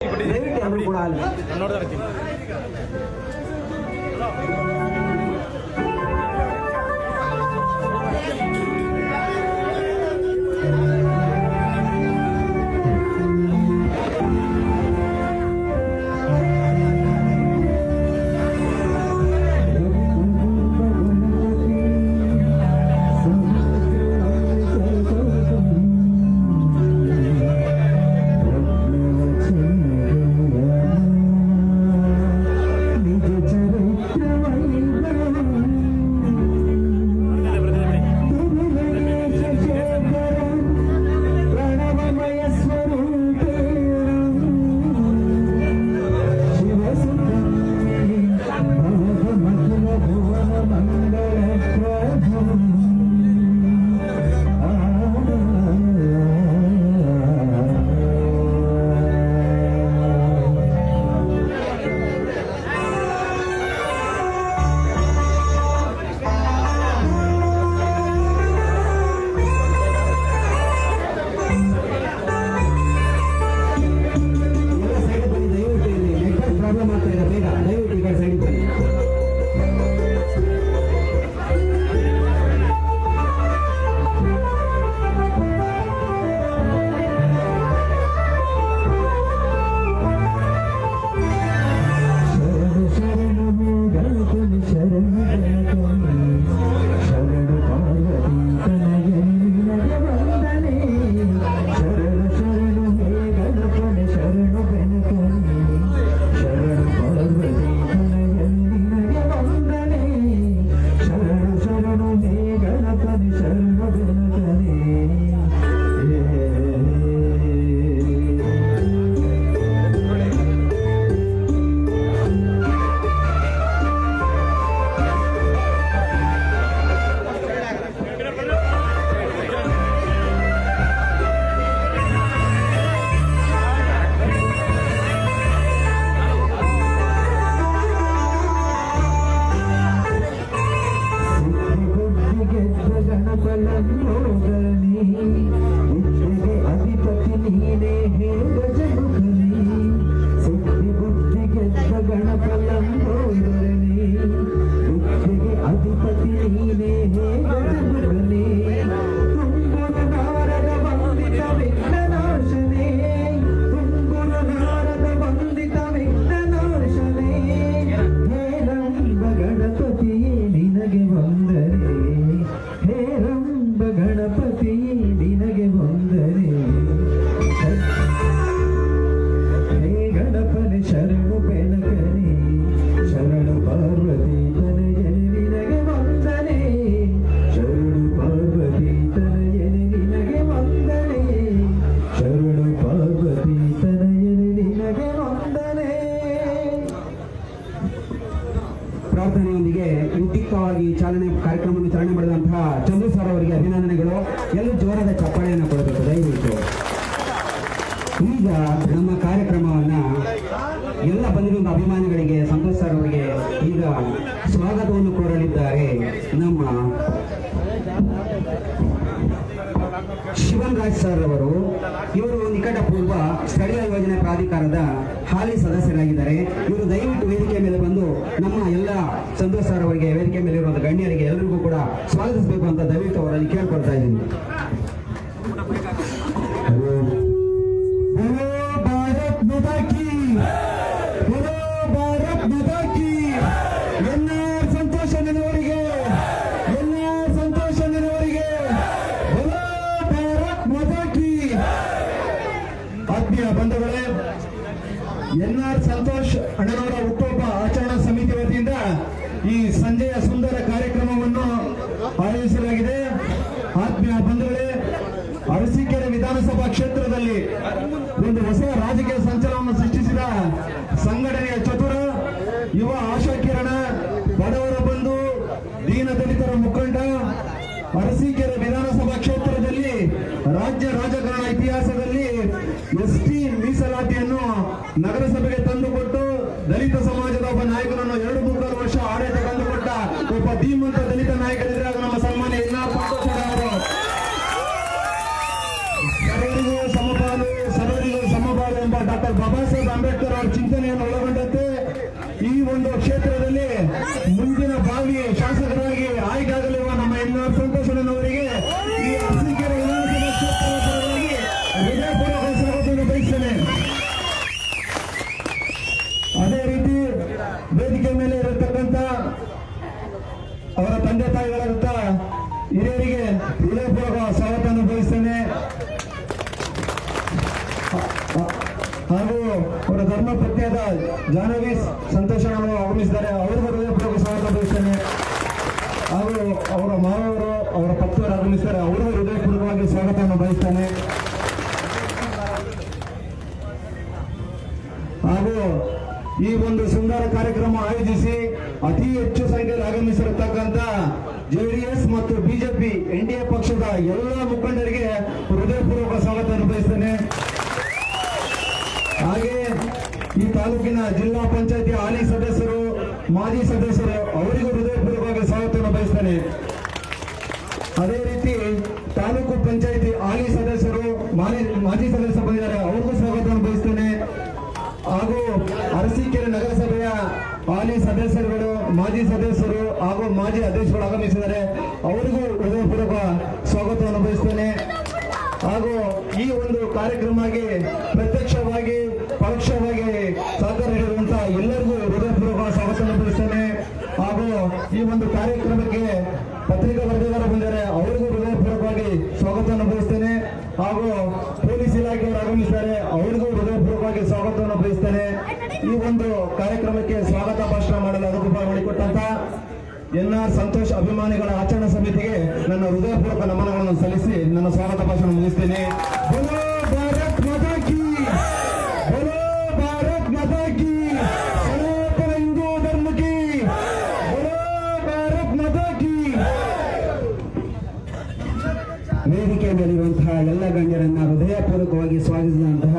ದಯವಿಟ್ಟು ಕೂಡ ಅಲ್ಲಿ ಪ್ರಾರ್ಥನೆಯೊಂದಿಗೆ ವಿದ್ಯುಕ್ತವಾಗಿ ಕಾರ್ಯಕ್ರಮವನ್ನು ಚಾಲನೆ ಮಾಡಿದಂತಹ ಚಂದ್ರು ಸರ್ ಅವರಿಗೆ ಅಭಿನಂದನೆಗಳು. ಎಲ್ಲರೂ ಜೋರಾದ ಚಪ್ಪಾಳೆಯನ್ನು ಕೊಡಬೇಕು ದಯವಿಟ್ಟು. ಈಗ ನಮ್ಮ ಕಾರ್ಯಕ್ರಮವನ್ನ ಎಲ್ಲ ಬಂದಿರುವ ಅಭಿಮಾನಿಗಳಿಗೆ ಸಂತೋಷ್ ಸರ್ ಅವರಿಗೆ ಈಗ ಸ್ವಾಗತವನ್ನು ಕೋರಲಿದ್ದಾರೆ ನಮ್ಮ ಶಿವನ್ ರಾಜ್ ಸರ್ ಅವರು. ಇವರು ನಿಕಟಪೂರ್ವ ಸ್ಥಳೀಯ ಯೋಜನೆ ಪ್ರಾಧಿಕಾರದ ಹಾಲಿ ಸದಸ್ಯರಾಗಿದ್ದಾರೆ. ಇವರು ದಯವಿಟ್ಟು ವೇದಿಕೆ ಮೇಲೆ ಬಂದು ನಮ್ಮ ಎಲ್ಲ ಸಂತೋಷ್ ಸರ್ ಅವರಿಗೆ ವೇದಿಕೆ ಮೇಲೆ ಇರುವಂತಹ ಗಣ್ಯರಿಗೆ ಎಲ್ಲರಿಗೂ ಕೂಡ ಸ್ವಾಗತಿಸಬೇಕು ಅಂತ ದಯವಿಟ್ಟು ಅವರಲ್ಲಿ ಕೇಳ್ಕೊಳ್ತಾ ಇದ್ದೀನಿ. ಆತ್ಮೀಯ ಬಂಧುಗಳೇ, ಎನ್ಆರ್ ಸಂತೋಷ್ ಅಣ್ಣನವರ ಹುಟ್ಟುಹಬ್ಬ ಆಚರಣಾ ಸಮಿತಿ ವತಿಯಿಂದ ಈ ಸಂಜೆಯ ಸುಂದರ ಕಾರ್ಯಕ್ರಮವನ್ನು ಆಯೋಜಿಸಲಾಗಿದೆ. ಆತ್ಮೀಯ ಬಂಧುಗಳೇ, ಅರಸೀಕೆರೆ ವಿಧಾನಸಭಾ ಕ್ಷೇತ್ರದಲ್ಲಿ ಒಂದು ಹೊಸ ರಾಜಕೀಯ ಸಂಚಲನವನ್ನು ಸೃಷ್ಟಿಸಿದ ಸಂಘಟನೆಯ ಚತುರ ಯುವ ಆಶಾಕಿರಣ, ಬಡವರ ಬಂಧು, ದೀನ ದಲಿತರ ಮುಖಂಡ, ಅರಸೀಕೆರೆ ವಿಧಾನಸಭಾ ಕ್ಷೇತ್ರದಲ್ಲಿ ರಾಜ್ಯ ರಾಜಕಾರಣ ಇತಿಹಾಸದಲ್ಲಿ ಎಸ್ಟಿ ಮೀಸಲಾತಿಯನ್ನು ನಗರಸಭೆಗೆ ತಂದುಕೊಟ್ಟು ದಲಿತ ಸಮಾಜದ ಒಬ್ಬ ನಾಯಕನನ್ನು 2-3 ವರ್ಷ ಆಡಳಿತ ತಂದುಕೊಟ್ಟ ಒಬ್ಬ ಧೀಮಂತ ದಲಿತ ನಾಯಕರಿದ್ದರೆ ಅದು ನಮ್ಮ ಸನ್ಮಾನ್ಯ ಎನ್ಆರ್ ಸಂತೋಷ್ ಅವರು. ಸರ್ವರಿಗೂ ಸಮಪಾಲು ಸರ್ವರಿಗೂ ಸಮಪಾಲು ಎಂಬ ಡಾಕ್ಟರ್ ಬಾಬಾ ಸಾಹೇಬ್ ಅಂಬೇಡ್ಕರ್ ಅವರ ಚಿಂತನೆಯನ್ನು ಒಳಗೊಂಡಂತೆ ಈ ಒಂದು ಕ್ಷೇತ್ರದಲ್ಲಿ ಮುಂದಿನ ಭಾವಿ ಶಾಸಕರಾಗಿ ಆಯ್ಕೆಯಾಗಲಿರುವ ನಮ್ಮ ಎನ್ಆರ್ ಸಂತೋಷಣ್ಣನವರಿಗೆ ಈ ಅರಸೀಕೆರೆ ವಿಧಾನಸಭಾ ಕ್ಷೇತ್ರದ ಪರವಾಗಿ ಹೃದಯಪೂರ್ವಕ ಸ್ವಾಗತವನ್ನು ಬಯಸ್ತೇನೆ. ಅದೇ ರೀತಿ ವೇದಿಕೆ ಮೇಲೆ ಇರತಕ್ಕಂತ ಅವರ ತಂದೆ ತಾಯಿಗಳಂತ ಹಿರಿಯರಿಗೆ ಹೃದಯಪೂರ್ವಕ ಸ್ವಾಗತವನ್ನು ಬಯಸ್ತೇನೆ. ಹಾಗೂ ಅವರ ಧರ್ಮ ಪತ್ನಿಯಾದ ಜಾಹ್ನವಿ ಸಂತೋಷವನ್ನು ಆಗಮಿಸಿದ್ದಾರೆ, ಅವರಿಗೂ ಹೃದಯಪೂರ್ವಕ ಸ್ವಾಗತ ಬಯಸ್ತೇನೆ. ಹಾಗೂ ಅವರ ಮಾವವರು ಅವರ ಪತ್ನಿಯವರು ಆಗಮಿಸಿದ್ದಾರೆ, ಅವರಿಗೂ ಹೃದಯಪೂರ್ವಕವಾಗಿ ಸ್ವಾಗತವನ್ನು ಬಯಸ್ತೇನೆ. ಹಾಗೂ ಈ ಒಂದು ಸುಂದರ ಕಾರ್ಯಕ್ರಮ ಆಯೋಜಿಸಿ ಅತಿ ಹೆಚ್ಚು ಸಂಖ್ಯೆಯಲ್ಲಿ ಆಗಮಿಸಿರತಕ್ಕಂತ ಜೆಡಿಎಸ್ ಮತ್ತು ಬಿಜೆಪಿ ಎನ್ಡಿಎ ಪಕ್ಷದ ಎಲ್ಲ ಮುಖಂಡರಿಗೆ ಹೃದಯಪೂರ್ವಕ ಸ್ವಾಗತವನ್ನು ಬಯಸ್ತೇನೆ. ಹಾಗೆ ಈ ತಾಲೂಕಿನ ಜಿಲ್ಲಾ ಪಂಚಾಯತಿ ಹಾಲಿ ಸದಸ್ಯರು, ಮಾಜಿ ಸದಸ್ಯರು ಅವರಿಗೂ ಹೃದಯಪೂರ್ವಕವಾಗಿ ಸ್ವಾಗತವನ್ನು ಬಯಸ್ತೇನೆ. ಅದೇ ರೀತಿ ತಾಲೂಕು ಪಂಚಾಯತಿ ಹಾಲಿ ಸದಸ್ಯರು, ಮಾಜಿ ಸದಸ್ಯರು ಬಂದಿದ್ದಾರೆ, ಅವ್ರಿಗೂ ಸ್ವಾಗತವನ್ನು ಬಯಸ್ತೇನೆ. ಹಾಗೂ ಅರಸೀಕೆರೆ ನಗರಸಭೆಯ ಹಾಲಿ ಸದಸ್ಯರುಗಳು, ಮಾಜಿ ಸದಸ್ಯರು ಹಾಗೂ ಮಾಜಿ ಅಧ್ಯಕ್ಷರು ಆಗಮಿಸಿದ್ದಾರೆ, ಅವರಿಗೂ ಹೃದಯಪೂರ್ವಕ ಸ್ವಾಗತವನ್ನು ಬಯಸ್ತೇನೆ. ಹಾಗೂ ಈ ಒಂದು ಕಾರ್ಯಕ್ರಮಕ್ಕೆ ಪ್ರತ್ಯಕ್ಷವಾಗಿ ಪರೋಕ್ಷವಾಗಿ ಸಹಕಾರ ನೀಡಿರುವಂತಹ ಎಲ್ಲರಿಗೂ ಹೃದಯಪೂರ್ವಕ ಸ್ವಾಗತವನ್ನು ಬಯಸ್ತೇನೆ. ಹಾಗೂ ಈ ಒಂದು ಕಾರ್ಯಕ್ರಮಕ್ಕೆ ಪತ್ರಿಕಾ ವರದಿಗಾರರು ಬಂದರೆ ಅವರಿಗೂ ಹೃದಯಪೂರ್ವಕವಾಗಿ ಸ್ವಾಗತವನ್ನು ಬಯಸ್ತೇನೆ. ಹಾಗೂ ಪೊಲೀಸ್ ಇಲಾಖೆಯವರು ಆಗಮಿಸಿದ್ದಾರೆ, ಅವರಿಗೂ ಹೃದಯಪೂರ್ವಕವಾಗಿ ಸ್ವಾಗತವನ್ನು ಬಯಸ್ತೇನೆ. ಈ ಒಂದು ಕಾರ್ಯಕ್ರಮಕ್ಕೆ ಸ್ವಾಗತ ಭಾಷಣ ಮಾಡಲು ಅನುಕೂಲ ಮಾಡಿಕೊಟ್ಟಂತ ಎನ್ಆರ್ ಸಂತೋಷ್ ಅಭಿಮಾನಿಗಳ ಆಚರಣಾ ಸಮಿತಿಗೆ ನನ್ನ ಹೃದಯಪೂರ್ವಕ ನಮನಗಳನ್ನು ಸಲ್ಲಿಸಿ ನನ್ನ ಸ್ವಾಗತ ಭಾಷಣ ಮುಗಿಸ್ತೇನೆ. ಬೋಲೋ ಭಾರತ್ ಮಾತಾ ಕಿ, ಬೋಲೋ ಭಾರತ್ ಮಾತಾ ಕಿ, ಸನಾತನ ಹಿಂದೂ ಧರ್ಮ ಕಿ, ಬೋಲೋ ಭಾರತ್ ಮಾತಾ ಕಿ. ವೇದಿಕೆ ಮೇಲಿರುವಂತಹ ಎಲ್ಲ ಗಣ್ಯರನ್ನ ಹೃದಯಪೂರ್ವಕವಾಗಿ ಸ್ವಾಗತಿಸಿದಂತಹ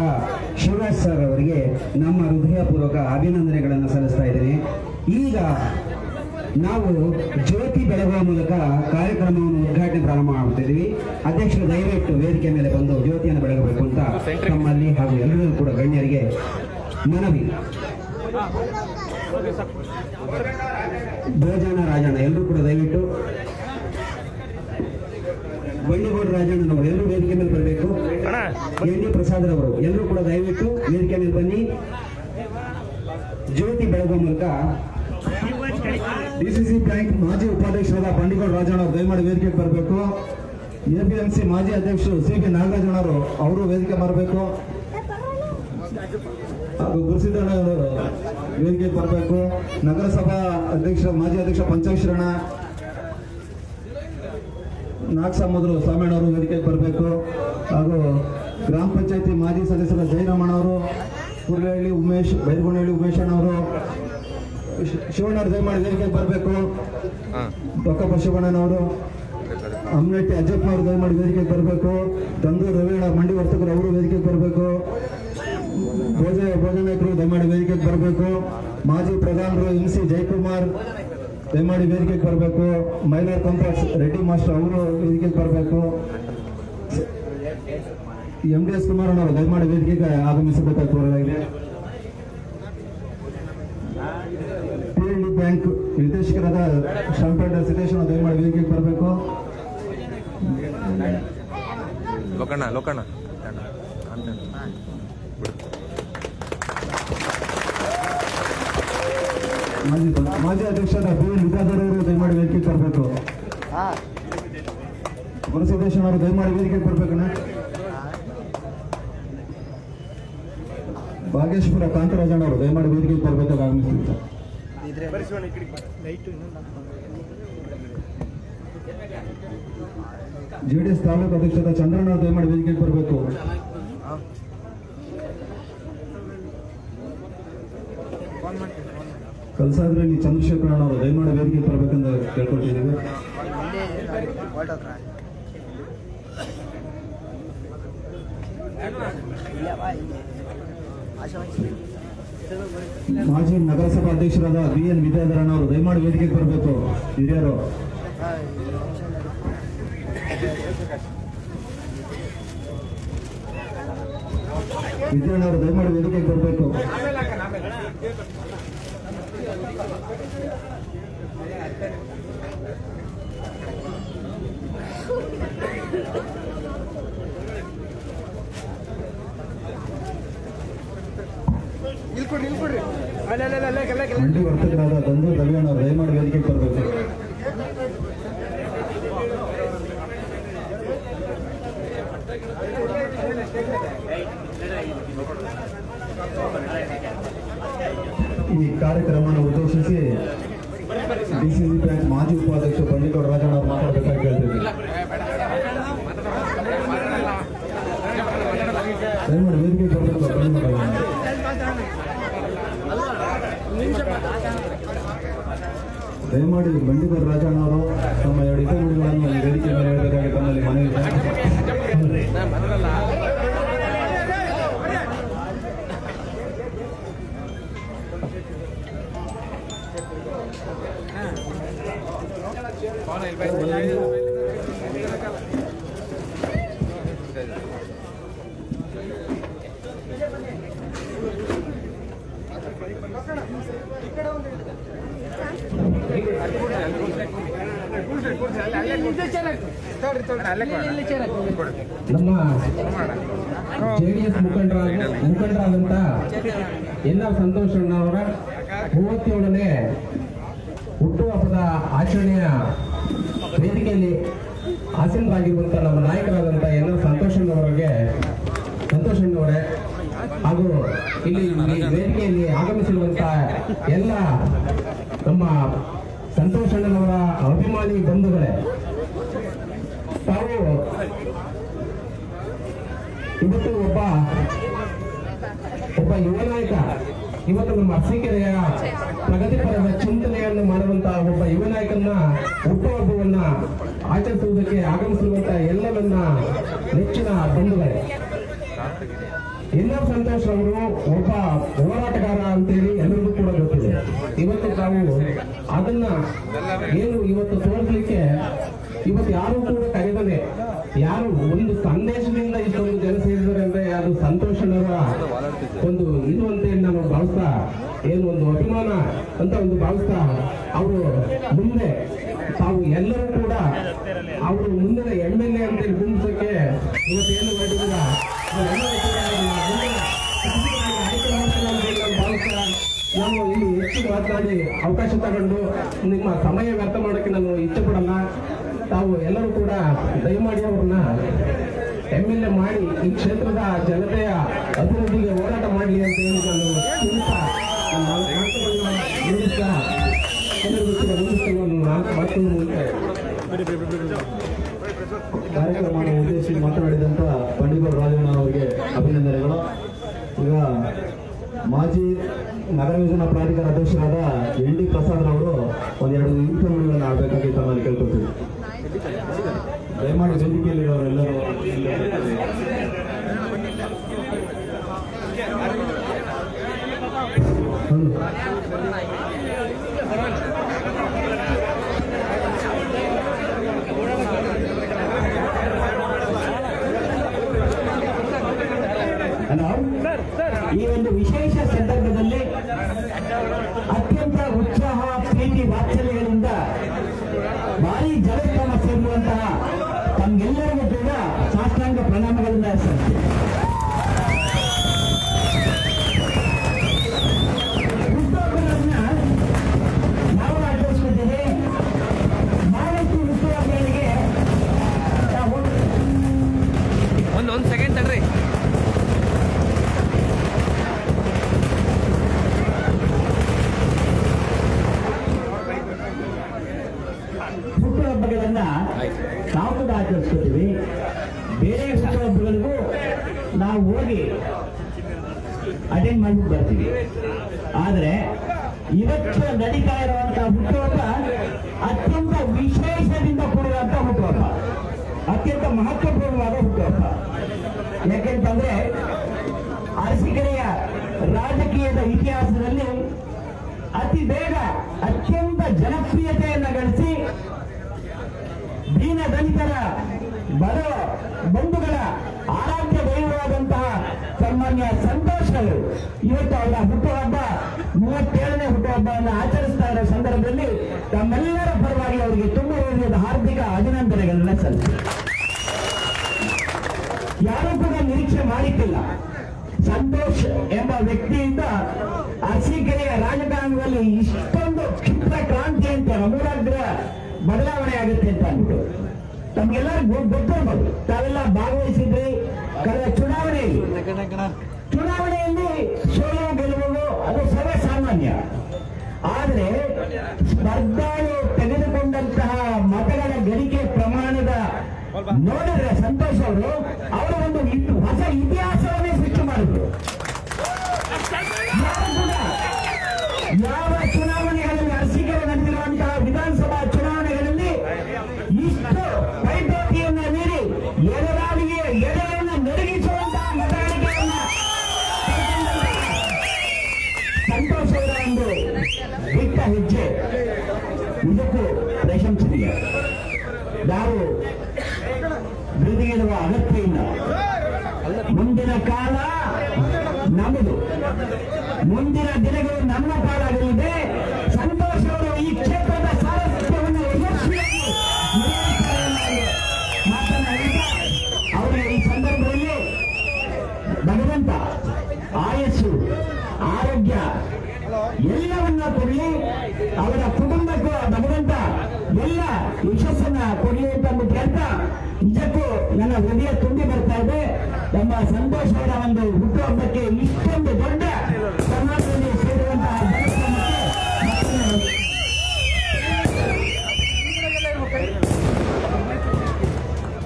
ಶಿವರಾಜ್ ಸರ್ ಅವರಿಗೆ ನಮ್ಮ ಹೃದಯಪೂರ್ವಕ ಅಭಿನಂದನೆಗಳನ್ನು ಸಲ್ಲಿಸ್ತಾ ಇದ್ದೇನೆ. ಈಗ ನಾವು ಜ್ಯೋತಿ ಬೆಳಗುವ ಮೂಲಕ ಕಾರ್ಯಕ್ರಮವನ್ನು ಉದ್ಘಾಟನೆ ಪ್ರಾರಂಭ ಮಾಡುತ್ತಿದ್ದೀವಿ. ಅಧ್ಯಕ್ಷರು ದಯವಿಟ್ಟು ವೇದಿಕೆ ಮೇಲೆ ಬಂದು ಜ್ಯೋತಿಯನ್ನು ಬೆಳಗಬೇಕು ಅಂತ ತಮ್ಮಲ್ಲಿ ಹಾಗೂ ಎಲ್ಲರಿಗೂ ಕೂಡ ಗಣ್ಯರಿಗೆ ಮನವಿ. ಭೋಜನ ರಾಜಣ್ಣ ಎಲ್ಲರೂ ಕೂಡ ದಯವಿಟ್ಟು, ಬಂಡಿಗೌಡ ರಾಜಣ್ಣನವರು ಎಲ್ಲರೂ ವೇದಿಕೆ ಮೇಲೆ ಬರಬೇಕು. ಎನ್ ಡಿ ಪ್ರಸಾದ್ರವರು ಎಲ್ಲರೂ ಕೂಡ ದಯವಿಟ್ಟು ವೇದಿಕೆ ಮೇಲೆ ಬನ್ನಿ. ಜ್ಯೋತಿ ಬೆಳಗುವ ಮೂಲಕ ಡಿಸಿಸಿ ಬ್ಯಾಂಕ್ ಮಾಜಿ ಉಪಾಧ್ಯಕ್ಷರಾದ ಬಂಡಿಗೌಡ ರಾಜಣ್ಣ ಅವರು ದಯಮಾಡಿ ವೇದಿಕೆಗೆ ಬರಬೇಕು. ಎಪಿಎಂಸಿ ಮಾಜಿ ಅಧ್ಯಕ್ಷರು ಸಿ.ಬಿ. ನಾಗರಾಜಣ್ಣವರು ಅವರು ವೇದಿಕೆ ಬರಬೇಕು. ಹಾಗೂ ಗುರುಸಿದ್ದಣ್ಣ ಅವರು ವೇದಿಕೆಗೆ ಬರಬೇಕು. ನಗರಸಭಾ ಅಧ್ಯಕ್ಷ ಮಾಜಿ ಅಧ್ಯಕ್ಷ ಪಂಚಾಕ್ಷರಣ ನಾಗಸಮುದ್ರ ಸ್ವಾಮಿಯಣ್ಣವರು ವೇದಿಕೆಗೆ ಬರಬೇಕು. ಹಾಗೂ ಗ್ರಾಮ ಪಂಚಾಯತಿ ಮಾಜಿ ಸದಸ್ಯರ ಜಯರಾಮಣ್ಣವರು, ಕುರ್ಲಹಳ್ಳಿ ಉಮೇಶ್, ಬೈರಗೊಂಡಹಳ್ಳಿ ಉಮೇಶ್ ಅಣ್ಣವರು, ಶಿವಣ್ಣವ್ರು ದಯಮಾಡಿ ವೇದಿಕೆಗೆ ಬರಬೇಕು. ಬೊಕ್ಕಪ್ಪ ಶಿವಣ್ಣನವರು, ಅಮ್ನಟ್ಟಿ ಅಜ್ಜಪ್ಪನವರು ದಯಮಾಡಿ ವೇದಿಕೆಗೆ ಬರಬೇಕು. ತಂದೂರು ರವಿಯಣ್ಣ ಮಂಡಿ ವರ್ತಕರು ಅವರು ವೇದಿಕೆಗೆ ಬರಬೇಕು. ಭೋಜನಾಯಕರು ದಯಮಾಡಿ ವೇದಿಕೆಗೆ ಬರಬೇಕು. ಮಾಜಿ ಪ್ರಧಾನರು ಎಂ.ಸಿ. ಜಯಕುಮಾರ್ ದಯಮಾಡಿ ವೇದಿಕೆಗೆ ಬರಬೇಕು. ಮೈಲಾರ್ ಕಾಂಪ್ಲೆಕ್ಸ್ ರೆಡ್ಡಿ ಮಾಸ್ಟರ್ ಅವರು ವೇದಿಕೆಗೆ ಬರಬೇಕು. ಎಂ.ಡಿ.ಎಸ್. ಕುಮಾರಣ್ಣವರು ದಯಮಾಡಿ ವೇದಿಕೆಗೆ ಆಗಮಿಸಬೇಕಾಗಿ ಕೋರಲಾಗಿದೆ. ಪಿ.ಎಲ್.ಡಿ. ಬ್ಯಾಂಕ್ ನಿರ್ದೇಶಕರಾದ ಶಾಂಪೇಟ ಸಿದ್ದೇಶ್ವರ ದಯಮಾಡಿ ವೇದಿಕೆಗೆ ಬರಬೇಕು. ಲೋಕಣ್ಣ ಮಾಜಿ ಅಧ್ಯಕ್ಷರಾದ ಬಿ.ಎಲ್. ವಿದ್ಯಾಧರ್ ಅವರು ದಯಮಾಡಿ ವೇದಿಕೆಗೆ ಬರಬೇಕು. ಗುರುಸಿದ್ದೇಶ್ವರ ದಯಮಾಡಿ ವೇದಿಕೆಗೆ ಬರಬೇಕಣ್ಣ. ಭಾಗೇಶ್ವರ ಕಾಂತರಾಜಣ್ಣ ಅವರು ದಯಮಾಡಿ ವೇದಿಕೆಗೆ ಬರಬೇಕಾಗಿ ಆಗಮಿಸ್ತಿದ್ದಾರೆ. ಜೆಡಿಎಸ್ ತಾಲೂಕು ಅಧ್ಯಕ್ಷರಾದ ಚಂದ್ರಣ್ಣ ಅವರು ದಯಮಾಡಿ ವೇದಿಕೆಗೆ ಬರಬೇಕು. ಕಲ್ಸಾದ್ರಲ್ಲಿ ಚಂದ್ರಶೇಖರ ಅವರು ದಯಮಾಡಿ ವೇದಿಕೆಗೆ ಬರಬೇಕೆಂದು ಕೇಳ್ಕೊಳ್ತಿದ್ದೀವಿ. ಮಾಜಿ ನಗರಸಭಾ ಅಧ್ಯಕ್ಷರಾದ ಬಿ.ಎನ್. ವಿದ್ಯಾಧರಣ್ಣ ಅವರು ದಯಮಾಡಿ ವೇದಿಕೆಗೆ ಬರಬೇಕು. ಹಿರಿಯರು ವಿದ್ಯಾಣ್ಣ ಅವರು ದಯಮಾಡಿ ವೇದಿಕೆಗೆ ಬರಬೇಕು. ಮಂಡಿ ವರ್ತಕರಾದ ದಂದು ರವಿಯಣ್ಣ ಅವರು ದಯಮಾಡಿ ವೇದಿಕೆಗೆ ಬರಬೇಕು. ಈ ಕಾರ್ಯಕ್ರಮವನ್ನು ಉದ್ದೇಶಿಸಿ ಡಿಸಿಸಿ ಬ್ಯಾಂಕ್ ಮಾಜಿ ಉಪಾಧ್ಯಕ್ಷ ಬಂಡಿಗೌಡ ರಾಜಣ್ಣ ಅವರು ಮಾತಾಡಬೇಕಾಗಿ ಕೇಳ್ತಿದ್ವಿ. ದಯಮಾಡಿ ವೇದಿಕೆಗೆ ಬರಬೇಕು. ದಯಮಾಡಿ ಬಂಡಿಗೌಡ ರಾಜಣ್ಣ ಅವರು ತಮ್ಮ 2 ನುಡಿಗಳನ್ನು ವೇದಿಕೆ ಮೇಲೆ ಹೇಳಬೇಕಾಗಿ ತಮ್ಮಲ್ಲಿ ಮನವಿ. ನಮ್ಮ ಜೆಡಿಎಸ್ ಮುಖಂಡರಾದಂತ NR ಸಂತೋಷಣ್ಣವರ 37ನೇ ಹುಟ್ಟುಹಬ್ಬದ ಆಚರಣೆಯ ವೇದಿಕೆಯಲ್ಲಿ ಆಸೀನರಾಗಿರುವಂತಹ ನಮ್ಮ ನಾಯಕರಾದಂಥ NR ಸಂತೋಷಣ್ಣವರೇ ಹಾಗೂ ಇಲ್ಲಿ ವೇದಿಕೆಯಲ್ಲಿ ಆಗಮಿಸಿರುವಂತಹ ಎಲ್ಲ ನಮ್ಮ ಸಂತೋಷಣ್ಣನವರ ಅಭಿಮಾನಿ ಬಂಧುಗಳೇ, ತಾವು ಇವತ್ತು ಒಬ್ಬ ಯುವ ನಾಯಕ, ಇವತ್ತು ನಮ್ಮ ಅರಸೀಕೆರೆಯ ಪ್ರಗತಿಪರದ ಚಿಂತನೆಯನ್ನು ಮಾಡುವಂತಹ ಒಬ್ಬ ಯುವ ನಾಯಕನ ಹುಟ್ಟುಹಬ್ಬವನ್ನ ಆಚರಿಸುವುದಕ್ಕೆ ಆಗಮಿಸಿರುವಂತಹ ಎಲ್ಲ ನನ್ನ ನೆಚ್ಚಿನ ಬಂಧುಗಳೇ, NR ಸಂತೋಷ್ ಅವರು ಒಬ್ಬ ಹೋರಾಟಗಾರ ಅಂತೇಳಿ ಎಲ್ಲರಿಗೂ ಕೂಡ ಗೊತ್ತಿದೆ. ಇವತ್ತು ತಾವು ಅದನ್ನ ಏನು ಇವತ್ತು ತೋರಿಸಲಿಕ್ಕೆ ಇವತ್ತು ಯಾರು ಕೂಡ ಕರೆದರೆ ಯಾರು ಒಂದು ಸಂದೇಶದಿಂದ ಇಷ್ಟೊಂದು ಜನ ಸೇರಿದ್ದಾರೆ ಅಂದ್ರೆ ಅದು ಸಂತೋಷನವರ ಒಂದು ಇದು ಅಂತ ನಾನು ಭಾವಿಸ್ತಾ, ಏನು ಒಂದು ಅಭಿಮಾನ ಅಂತ ಒಂದು ಭಾವಿಸ್ತಾ, ಅವರು ಮುಂದೆ ತಾವು ಎಲ್ಲರೂ ಕೂಡ ಅವರು ಮುಂದಿನ MLA ಅಂತೇಳಿ ಗುಂಪಿಸಕ್ಕೆ ಇವತ್ತೇನು ಮಾಡಿದ್ದೀರ ನಾನು ಇಲ್ಲಿ ಹೆಚ್ಚು ಮಾತನಾಡಿ ಅವಕಾಶ ತಗೊಂಡು ನಿಮ್ಮ ಸಮಯ ವ್ಯರ್ಥ ಮಾಡೋಕ್ಕೆ ನಾನು ಇಚ್ಛೆ ಪಡಲ್ಲ. ತಾವು ಎಲ್ಲರೂ ಕೂಡ ದಯಮಾಡಿ ಅವ್ರನ್ನ MLA ಮಾಡಿ ಈ ಕ್ಷೇತ್ರದ ಜನತೆಯ ಅಭಿವೃದ್ಧಿಗೆ ಹೋರಾಟ ಮಾಡಲಿ ಅಂತ ಹೇಳಿ ನಾನು ಕಾರ್ಯಕ್ರಮವನ್ನು ಉದ್ದೇಶಿಸಿ ಮಾತನಾಡಿದಂಥ ಬಂಡಿಗೌಡ ರಾಜಣ್ಣ ಅವರಿಗೆ ಅಭಿನಂದನೆಗಳು. ಈಗ ಮಾಜಿ ನಗರ ಯೋಜನಾ ಪ್ರಾಧಿಕಾರ ಅಧ್ಯಕ್ಷರಾದ ND ಪ್ರಸಾದ್ ಅವರು ಒಂದೆರಡು ನುಡಿಗಳನ್ನು ಆಡಬೇಕಾಗಿ ತಮ್ಮಲ್ಲಿ ಕೇಳ್ಕೊಳ್ತೀವಿ. ದಯಮಾಡಿ ವೇದಿಕೆಯಲ್ಲಿರೋರೆಲ್ಲರೂ ಈ ಒಂದು ವಿಶೇಷ ಸಂದರ್ಭದಲ್ಲಿ ಅತ್ಯಂತ ಉತ್ಸಾಹ, ಪ್ರೀತಿ, ವಾತ್ಸಲ್ಯಗಳಿಂದ ಭಾರಿ ಜಲಕ್ರಮ ಸೇರುವಂತಹ ತಮ್ಗೆಲ್ಲರಿಗೂ ಕೂಡ ಸಾಷ್ಟಾಂಗ ಪ್ರಣಾಮಗಳಿಂದ ಹುಟ್ಟುಹಬ್ಬಗಳನ್ನ ನಾವು ಆಚರಿಸ್ಕೊಳ್ತೀವಿ. ನಾವತ್ತು ಹುಟ್ಟುಹಬ್ಬಗಳಿಗೆ ಒಂದು ಸೆಕೆಂಡ್ ತಡ್ರಿ. ಹುಟ್ಟುಹಬ್ಬಗಳನ್ನ ನಾವು ಕೂಡ ಆಚರಿಸ್ಕೊತೀವಿ. ಬೇರೆ ಹುಟ್ಟುಹಬ್ಬಗಳಿಗೂ ನಾವು ಹೋಗಿ ಅಟೆಂಡ್ ಮಾಡ್ಬಿಟ್ಟು ಬರ್ತೀವಿ. ಆದರೆ ಇವತ್ತು ನಡೀತಾ ಇರುವಂತಹ ಹುಟ್ಟುಹಬ್ಬ ಅತ್ಯಂತ ವಿಶೇಷದಿಂದ ಕೂಡಿರುವಂತ ಹುಟ್ಟುಹಬ್ಬ, ಅತ್ಯಂತ ಮಹತ್ವಪೂರ್ಣವಾದ ಹುಟ್ಟುಹಬ್ಬ. ಯಾಕೆಂತಂದ್ರೆ ಅರಸೀಕೆರೆಯ ರಾಜಕೀಯದ ಇತಿಹಾಸದಲ್ಲಿ ಅತಿ ಬೇಗ ಅತ್ಯಂತ ಜನಪ್ರಿಯತೆಯನ್ನು ಗಳಿಸಿ ದೀನ ದಲಿತರ ಬಡ ಬಂಧುಗಳ ಆರಾಧ್ಯ ದೈವವಾದಂತಹ ಸನ್ಮಾನ್ಯ ಇವತ್ತು ಅವರ ಹುಟ್ಟುಹಬ್ಬ 37ನೇ ಹುಟ್ಟುಹಬ್ಬವನ್ನು ಆಚರಿಸ್ತಾ ಇರೋ ಸಂದರ್ಭದಲ್ಲಿ ತಮ್ಮೆಲ್ಲರ ಪರವಾಗಿ ಅವರಿಗೆ ತುಂಬ ಹೃದಯದ ಹಾರ್ದಿಕ ಅಭಿನಂದನೆಗಳನ್ನ ಸಲ್ಲಿಸಿ. ಯಾರೂ ಕೂಡ ನಿರೀಕ್ಷೆ ಮಾಡಿದ್ದಿಲ್ಲ ಸಂತೋಷ್ ಎಂಬ ವ್ಯಕ್ತಿಯಿಂದ ಅರಸೀಕೆರೆಯ ರಾಜಕಾರಣದಲ್ಲಿ ಇಷ್ಟೊಂದು ಕ್ಷಿಪ್ರ ಕ್ರಾಂತಿ ಅಂತ ಅಮೂಲಾಗ್ರ ಬದಲಾವಣೆ ಆಗುತ್ತೆ ಅಂತ ಅಂದ್ಬಿಟ್ಟು ತಮ್ಗೆಲ್ಲರಿಗೂ ಗೊತ್ತಿರ್ಬೋದು. ತಾವೆಲ್ಲ ಭಾಗವಹಿಸಿದ್ರಿ ಕಳೆದ ಚುನಾವಣೆಯಲ್ಲಿ ಸೋಲು ಗೆಲುವು ಅದು ಸರ್ವೇ ಸಾಮಾನ್ಯ. ಆದರೆ ಸ್ಪರ್ಧಾಳು ತೆಗೆದುಕೊಂಡಂತಹ ಮತಗಳ ಗಳಿಕೆ ಪ್ರಮಾಣದ ನೋಡಿದ್ರೆ ಸಂತೋಷ್ ಅವರು ಒಂದು ಹೊಸ ಇತಿಹಾಸವನ್ನೇ ಸೃಷ್ಟಿ ಮಾಡಿದ್ರು. ಯಾವ ಚುನಾವಣೆಗಳಲ್ಲಿ ಅರಸೀಕೆರೆ ನಡೆದಿರುವಂತಹ ವಿಧಾನಸಭಾ ಚುನಾವಣೆಗಳಲ್ಲಿ ಇಷ್ಟು ಪೈಪೋಟಿಯನ್ನು ಮೀರಿ ಎಡರಾಳಿಗೆ ಎಡೆಯನ್ನು ನಡುಗಿಸುವಂತಹ ಮತಗಳಿಕೆಯನ್ನ ಸಂತೋಷ್ ಅವರ ಒಂದು ಬಿಟ್ಟ ಹೆಜ್ಜೆ ಇದಕ್ಕೂ ಪ್ರಶಂಸನೀಯ. ನಾವು ಬೃದಿಗಿಡುವ ಅಗತ್ಯ ಇಲ್ಲ. ಮುಂದಿನ ಕಾಲ ನಮ್ಮದು, ಮುಂದಿನ ದಿನಗಳು ನಮ್ಮ ಪಾಲಾಗಲಿದೆ. ಸಂತೋಷ್ ಅವರು ಈ ಕ್ಷೇತ್ರದ ಸಾರಥ್ಯವನ್ನು ಯಶಸ್ವಿಯಾಗಿ ಮಾತನಾಡಿದ ಅವರಿಗೆ ಈ ಸಂದರ್ಭದಲ್ಲಿ ಭಗವಂತ ಆಯಸ್ಸು, ಆರೋಗ್ಯ ಎಲ್ಲವನ್ನ ಕೊಡಲಿ, ಅವರ ಕುಟುಂಬಕ್ಕೂ ಭಗವಂತ ಎಲ್ಲ ಯಶಸ್ಸನ್ನ ಕೊಡಲಿ ಅಂತ ಹೇಳ್ತಾ ನಿಜಕ್ಕೂ ನನ್ನ ಹೃದಯ ತುಂಬಿ ಬರ್ತಾ ಇದೆ. ನಮ್ಮ ಸಂತೋಷ್ ಅವರ ಒಂದು ಹುಟ್ಟುಹಬ್ಬಕ್ಕೆ ಇಷ್ಟೊಂದು ದೊಡ್ಡ ಸಮಾಜದಲ್ಲಿ ಸೇರುವಂತಹ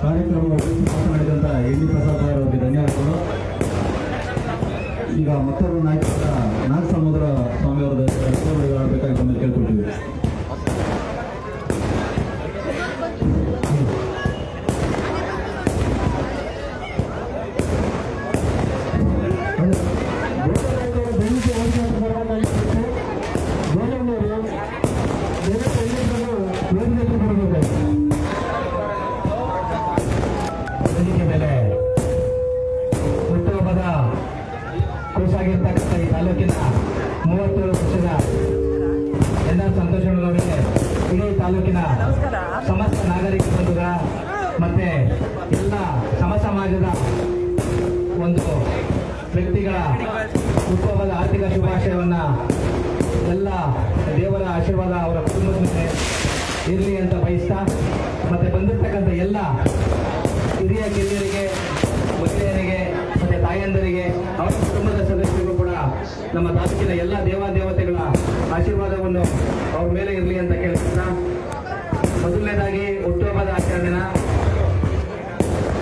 ಕಾರ್ಯಕ್ರಮವನ್ನು ಮಾತನಾಡಿದಂತ ಎನ್ ಪ್ರಸಾದ್ ಅವರಿಗೆ ಧನ್ಯವಾದಗಳು. ಈಗ ಮತ್ತೊಬ್ಬ ನಾಯಕರಾದ ನಾಗಸಮುದ್ರ ಸ್ವಾಮಿ ಅವರ ಬೇಕಾಗಿ ನಮ್ಮಲ್ಲಿ ಕೇಳ್ಕೊಳ್ತೀವಿ. ಹುಟ್ಟುಹಬ್ಬದ ಕೂಸಾಗಿರ್ತಕ್ಕಂಥ ಈ ತಾಲೂಕಿನ 37 ವರ್ಷದ ಎಲ್ಲ ಸಂತೋಷಗಳಿಗೆ ಇಡೀ ತಾಲೂಕಿನ ಸಮಸ್ತ ನಾಗರಿಕ ಬಂಧುಗಳ ಮತ್ತೆ ಎಲ್ಲ ಸಮಾಜದ ಒಂದು ವ್ಯಕ್ತಿಗಳ ಹುಟ್ಟುಹಬ್ಬದ ಆರ್ಥಿಕ ಶುಭಾಶಯವನ್ನ ಎಲ್ಲ ದೇವರ ಆಶೀರ್ವಾದ ಅವರ ಕುಟುಂಬದ ಮೇಲೆ ಇರಲಿ ಅಂತ ಬಯಸ್ತಾ, ಮತ್ತೆ ಬಂದಿರ್ತಕ್ಕಂಥ ಎಲ್ಲ ಹಿರಿಯ ಕಿರಿಯರಿಗೆ, ಮಹಿಳೆಯರಿಗೆ ಮತ್ತೆ ತಾಯಂದರಿಗೆ, ಅವರ ಕುಟುಂಬದ ಸದಸ್ಯರಿಗೂ ಕೂಡ ನಮ್ಮ ತಾಲೂಕಿನ ಎಲ್ಲ ದೇವತೆಗಳ ಆಶೀರ್ವಾದವನ್ನು ಅವ್ರ ಮೇಲೆ ಇರಲಿ ಅಂತ ಕೇಳ್ತಾ, ಮೊದಲನೇದಾಗಿ ಹುಟ್ಟುಹಬ್ಬದ ಆಚರಣೆನ